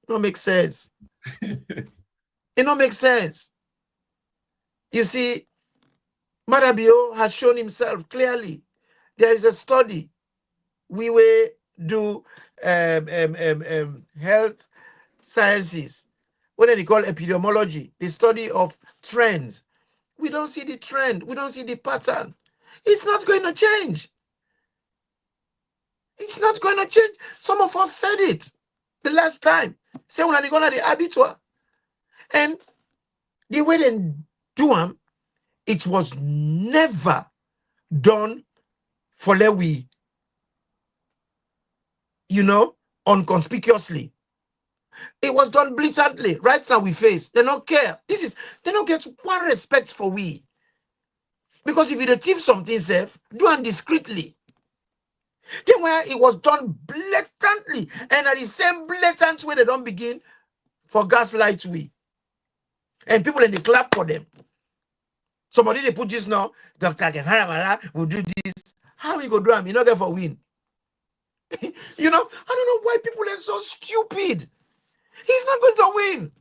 don't make sense. It don't make sense. You see, Marabio has shown himself clearly. There is a study. We will do health sciences. What do they call epidemiology? The study of trends. We don't see the trend. We don't see the pattern. It's not going to change. It's not going to change. Some of us said it the last time. Say when they go to the abattoir. And the way they do them, it was never done for Lewi, unconspicuously. It was done blatantly. Right now we face. They don't care. They don't get one respect for we. Because if you achieve something safe, do it discreetly. Then where it was done blatantly, and at the same blatant way they don't begin for gaslight we. And people in the clap for them. Somebody they put this now, Dr. Kefara will do this. How we go do them? You not get for win. You know, I don't know why people are so stupid. He's not going to win.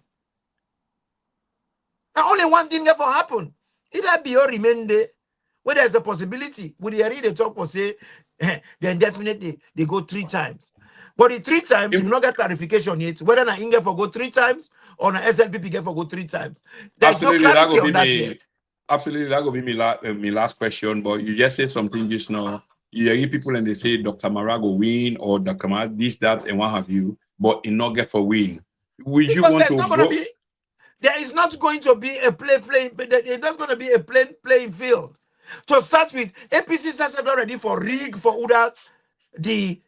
And only one thing ever happen. Either be or remain there, where there's a possibility. Would they read the talk for say, then definitely they go 3 times. But the 3 times, you not get clarification yet, whether na Inge for go 3 times or na SLPP get for go 3 times. There's no clarity on that yet. Absolutely, that will be my last question. But you just said something just now. You hear people and they say Dr. Marago win or Dr. Marago this, that, and what have you, but it not get for win. Will you want to go? There is not going to be a there's not going to be a playing field. To start with, APC says already for rig for Uda, the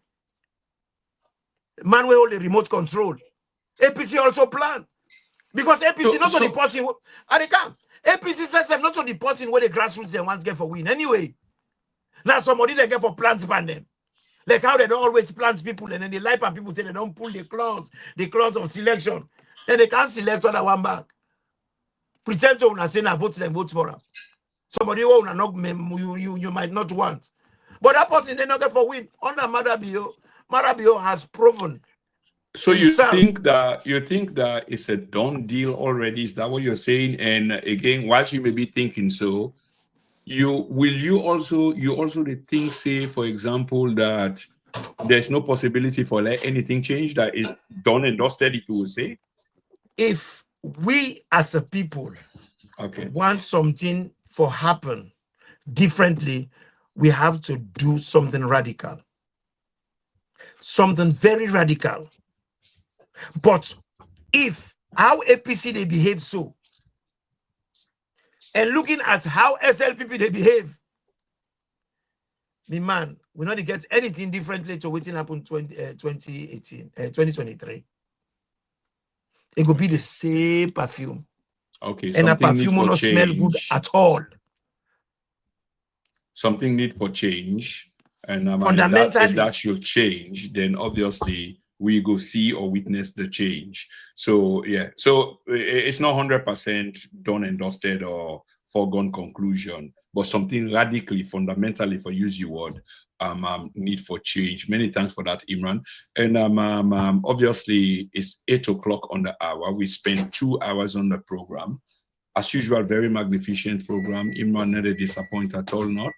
man will hold the remote control. APC also plan. Because APC not on the person, and they come. APC says not on the person where the grassroots they want to get for win. Anyway, now somebody they get for plants ban them. Like how they don't always plant people and then they lie and people say they don't pull the clause of selection. Then they can't select other one back. Pretend to una say na vote them, vote for them. Somebody who you might not want. But that person they not get for win. Under Marabio has proven. So himself. you think that it's a done deal already? Is that what you're saying? And again, while you may be thinking so, you also think, say, for example, that there's no possibility for anything change, that is done and dusted, if you will say? If we as a people want something for happen differently, we have to do something radical. Something very radical. But if how APC they behave so, and looking at how SLPP they behave, me man, we not get anything differently to what happened 2023. It could be the same perfume. Okay, and a perfume will not smell good at all. Something need for change, and fundamentally if that should change, then obviously we go see or witness the change. So yeah, so it's not 100% done and dusted or foregone conclusion, but something radically, fundamentally, for use your word, need for change. Many thanks for that, Imran. And obviously it's 8 o'clock on the hour. We spent 2 hours on the program. As usual, very magnificent program. Imran never disappoint at all, not.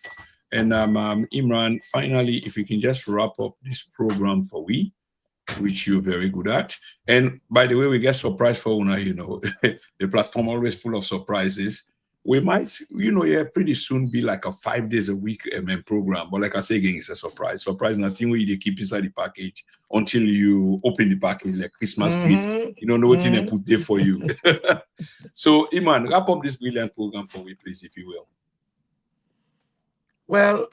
And Imran, finally, if you can just wrap up this program for we, which you're very good at. And by the way, we get surprise for Una, you know, the platform always full of surprises. We might, you know, yeah, pretty soon be like a 5 days a week program. But like I say again, it's a surprise. Surprise, nothing where you keep inside the package until you open the package, like Christmas gift. You don't know what's in and put there for you. So, Iman, wrap up this brilliant program for me, please, if you will. Well,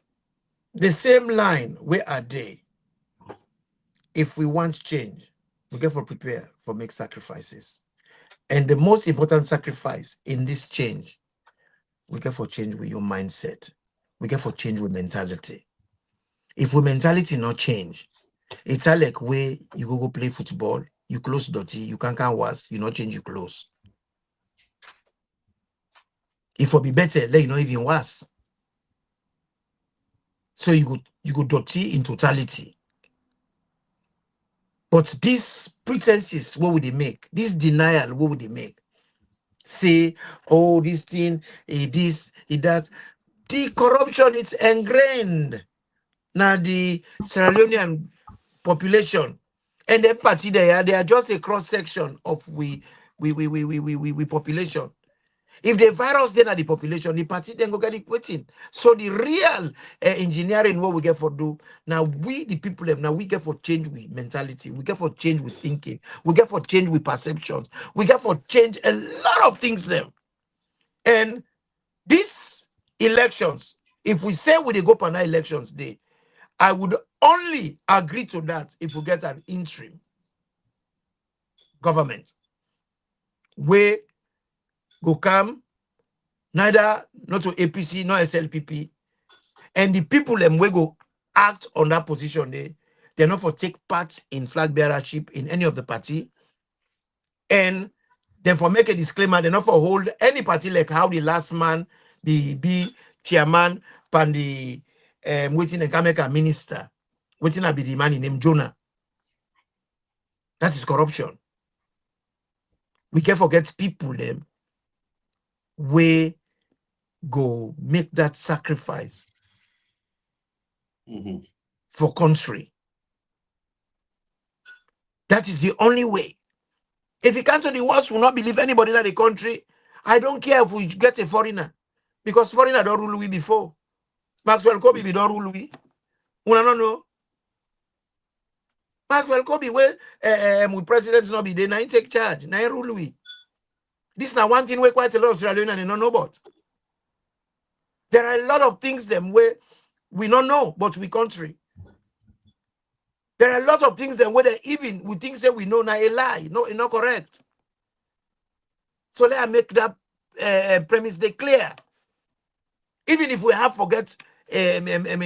the same line, where are they? If we want change, we get for prepare for make sacrifices. And the most important sacrifice in this change, we get for change with your mindset. We get for change with mentality. If we mentality not change, it's like where you go play football, you close dirty, you can't worse, you not change your clothes. If it be better, let you know even worse. So you go dirty in totality. But these pretenses, what would they make? This denial, what would they make? Say, oh, this thing, this, that. The corruption, it's ingrained. Now the Sierra Leonean population and the party they are just a cross section of we population. If the virus then at the population, the party then go get it waiting. So the real engineering what we get for do now, we the people now we get for change with mentality, we get for change with thinking, we get for change with perceptions, we get for change a lot of things them. And these elections, if we say we go for elections day, I would only agree to that if we get an interim government where go come neither not to APC nor SLPP, and the people them we go act on that position they're not for take part in flag bearership in any of the party, and then for make a disclaimer they're not for hold any party like how the last man the chairman and the waiting and Kameka minister Waiting I be the man named Jonah. That is corruption. We can forget people them we go make that sacrifice for country. That is the only way. If you can't, the worst will not believe anybody in the country. I don't care if we get a foreigner, because foreigner don't rule we before. Maxwell Kobe be don't rule we. Una no know. Maxwell Kobe where with presidents not be there, now take charge, now rule we. This is now one thing where quite a lot of Sierra Leoneans don't know about. There are a lot of things them where we don't know, but we country. There are a lot of things them where even we think that we know now a lie, no, it's not correct. So let us make that premise they clear. Even if we have forget a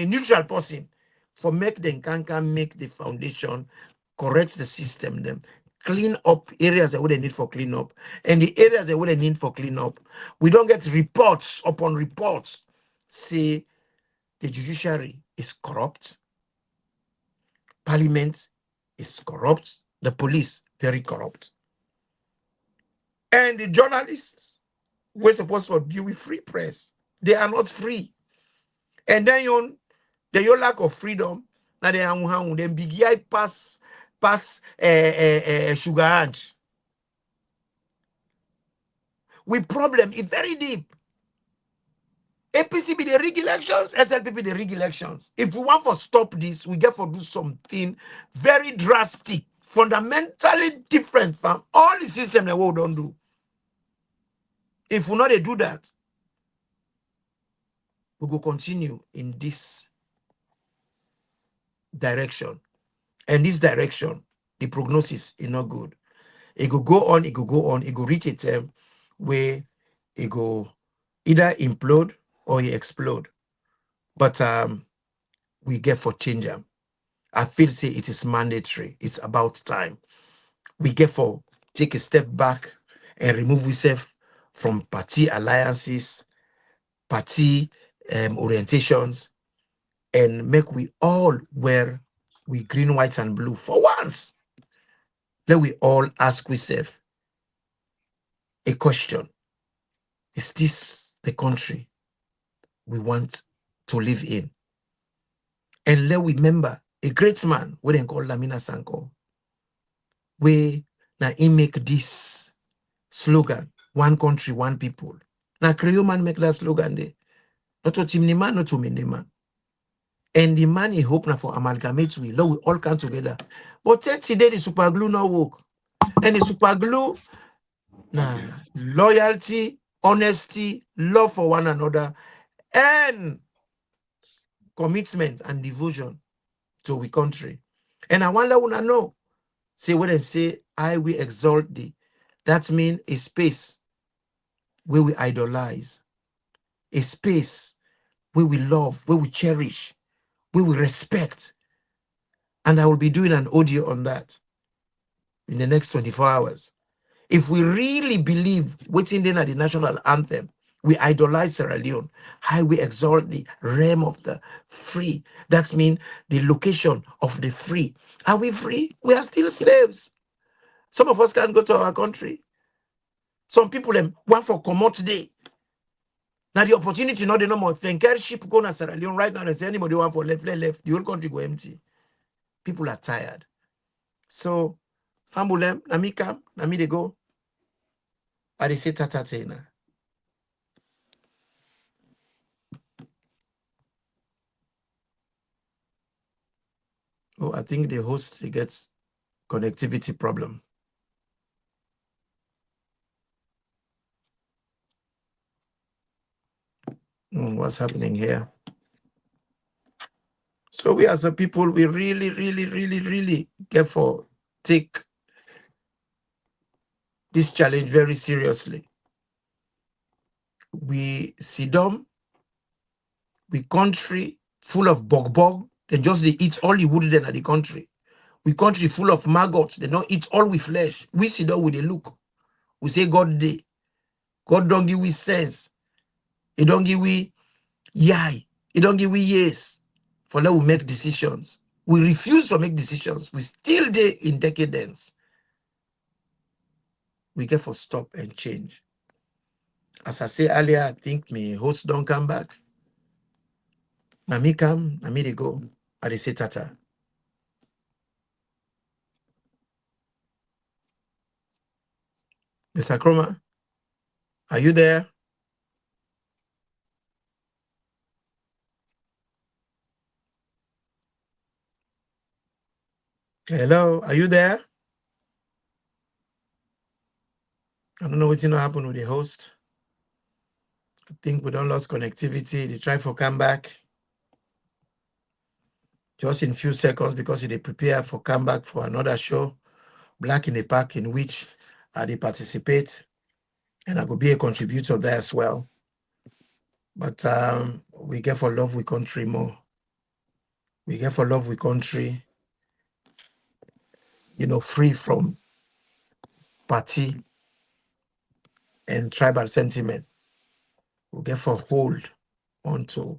neutral person, for make them can make the foundation, correct the system, them clean up areas that we need for clean up, and the areas that we need for clean up, we don't get reports upon reports say the judiciary is corrupt, parliament is corrupt, the police very corrupt, and the journalists we're supposed to deal with free press, they are not free. And then your lack of freedom, now they are then big guy pass sugar hand. We problem is very deep. APC be the rig elections, SLP be the rig elections. If we want to stop this, we get to do something very drastic, fundamentally different from all the system that we don't do. If we not do that, we will continue in this direction. And this direction, the prognosis is not good. It will go on, it will go on, it will reach a time where it will either implode or it explode. But we get for change them. I feel say it is mandatory. It's about time. We get for take a step back and remove ourselves from party alliances, party orientations, and make we all wear we green, white, and blue for once. Let we all ask ourselves a question. Is this the country we want to live in? And let we remember a great man, we then call Lamina Sanko, where now he make this slogan, one country, one people. Now Creole man make that slogan there. Not to chimney man, not to mende man. And the man he hope now for amalgamate we, let we all come together. But today the super glue not work. And the super glue, now loyalty, honesty, love for one another, and commitment and devotion to we country. And I want to know, say when they say, I will exalt thee, that means a space where we idolize, a space where we love, where we cherish, where we respect. And I will be doing an audio on that in the next 24 hours. If we really believe waiting then at the national anthem, we idolize Sierra Leone, how we exalt the realm of the free. That means the location of the free. Are we free? We are still slaves. Some of us can't go to our country. Some people want for come out today. Now the opportunity, not the number of ship going to Sierra Leone right now. They say anybody want for left, the whole country go empty. People are tired. So, Fambulem, Nami come, Nami they go. But they say tatatena. Oh, I think the host he gets connectivity problem. What's happening here? So we as a people, we really careful, take this challenge very seriously. We sit down, we country full of bog, then just they eat all the wood then at the country. We country full of maggots, they don't eat all with flesh. We sit down with a look. We say God day. God don't give we sense. He don't give we yai. He don't give we yes. For let we make decisions. We refuse to make decisions. We still there in decadence. We get for stop and change. As I say earlier, I think me host don't come back. Na me come, na me they go. I they say tata. Mr. Chroma, are you there? Hello, are you there? I don't know what's gonna happen with the host. I think we don't lost connectivity. They try for come back. Just in few seconds because they prepare for comeback for another show, Black in the Park, in which they participate, and I could be a contributor there as well. But we get for love with country more. We get for love with country, you know, free from party and tribal sentiment. We get for hold onto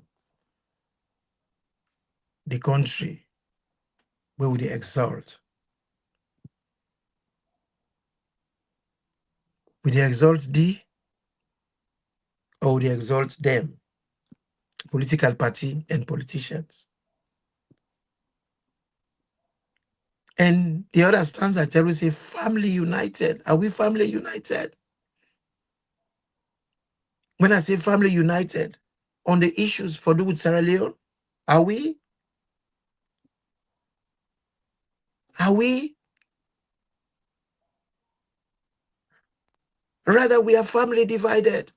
the country where we exalt. We exalt thee, or we exalt them, political party and politicians. And the other stanza I tell you say, family united. Are we family united? When I say family united on the issues for do with Sierra Leone, are we? Are we? Rather, we are family divided.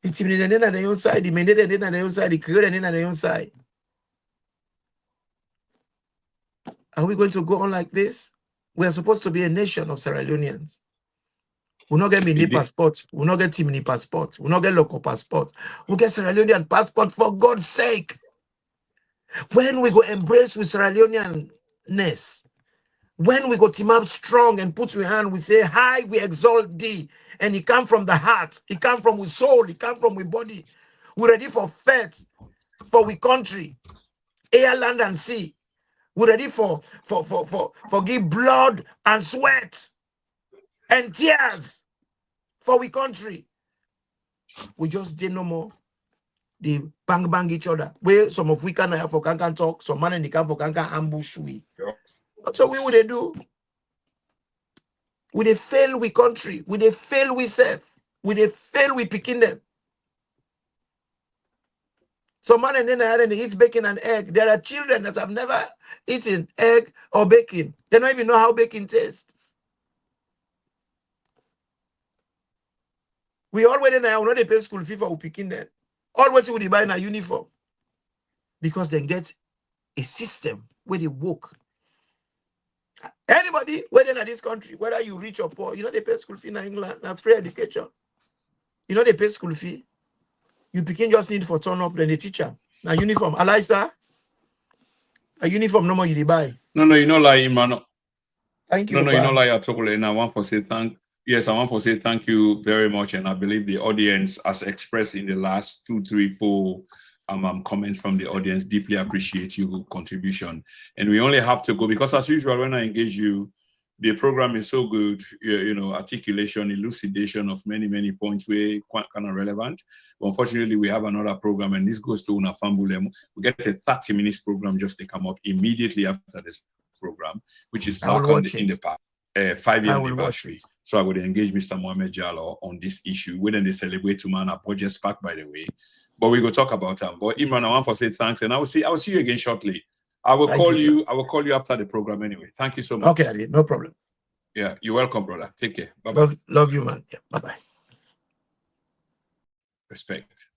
It's in the own side, the mandate on the own side, the creator on the own side. Are we going to go on like this? We are supposed to be a nation of Sierra Leoneans. We'll not get mini passport. We'll not get mini passport. We'll not get local passport. We'll get Sierra Leonean passport for God's sake. When we go embrace with Sierra Leoneanness, when we go team up strong and put your hand, we say, hi, we exalt thee. And it come from the heart. It come from with soul. It come from with body. We're ready for faith, for we country, air, land, and sea. We're ready for give blood and sweat and tears for we country. We just did no more. They bang each other. Where some of we can have for can talk, some man in the camp for can ambush we. That's what we would do. We they fail we country. We they fail we self. We they fail we picking them. Some man and then they eat bacon and egg. There are children that have never eaten egg or bacon. They don't even know how bacon tastes. We already now know they pay school fee for picking them. All what you buy in a uniform. Because they get a system where they work. Anybody, whether in this country, whether you rich or poor, you know they pay school fee in England, na free education. You know they pay school fee. You begin just need for turn up, then the teacher. Now uniform. Alisa, a uniform no more you buy. No, you know like Imran. Thank you. No, you know like I told you, and I want to say thank you very much. And I believe the audience, as expressed in the last 2, 3, 4 comments from the audience, deeply appreciate your contribution. And we only have to go because, as usual, when I engage you, the program is so good, you know, articulation, elucidation of many points were quite kind of relevant. But unfortunately, we have another program, and this goes to Unafambulem. We get a 30-minute program just to come up immediately after this program, which is back in the past. 5-year anniversary. So I would engage Mr. Mohamed Jallo on this issue. When they celebrate Tumana Project Spark, by the way. But we will talk about them. But Imran, I want to say thanks, and I will see you again shortly. I will call you after the program anyway. Thank you so much. Okay, no problem. Yeah, you're welcome, brother. Take care. Bye-bye. Love you, man. Yeah, bye-bye. Respect.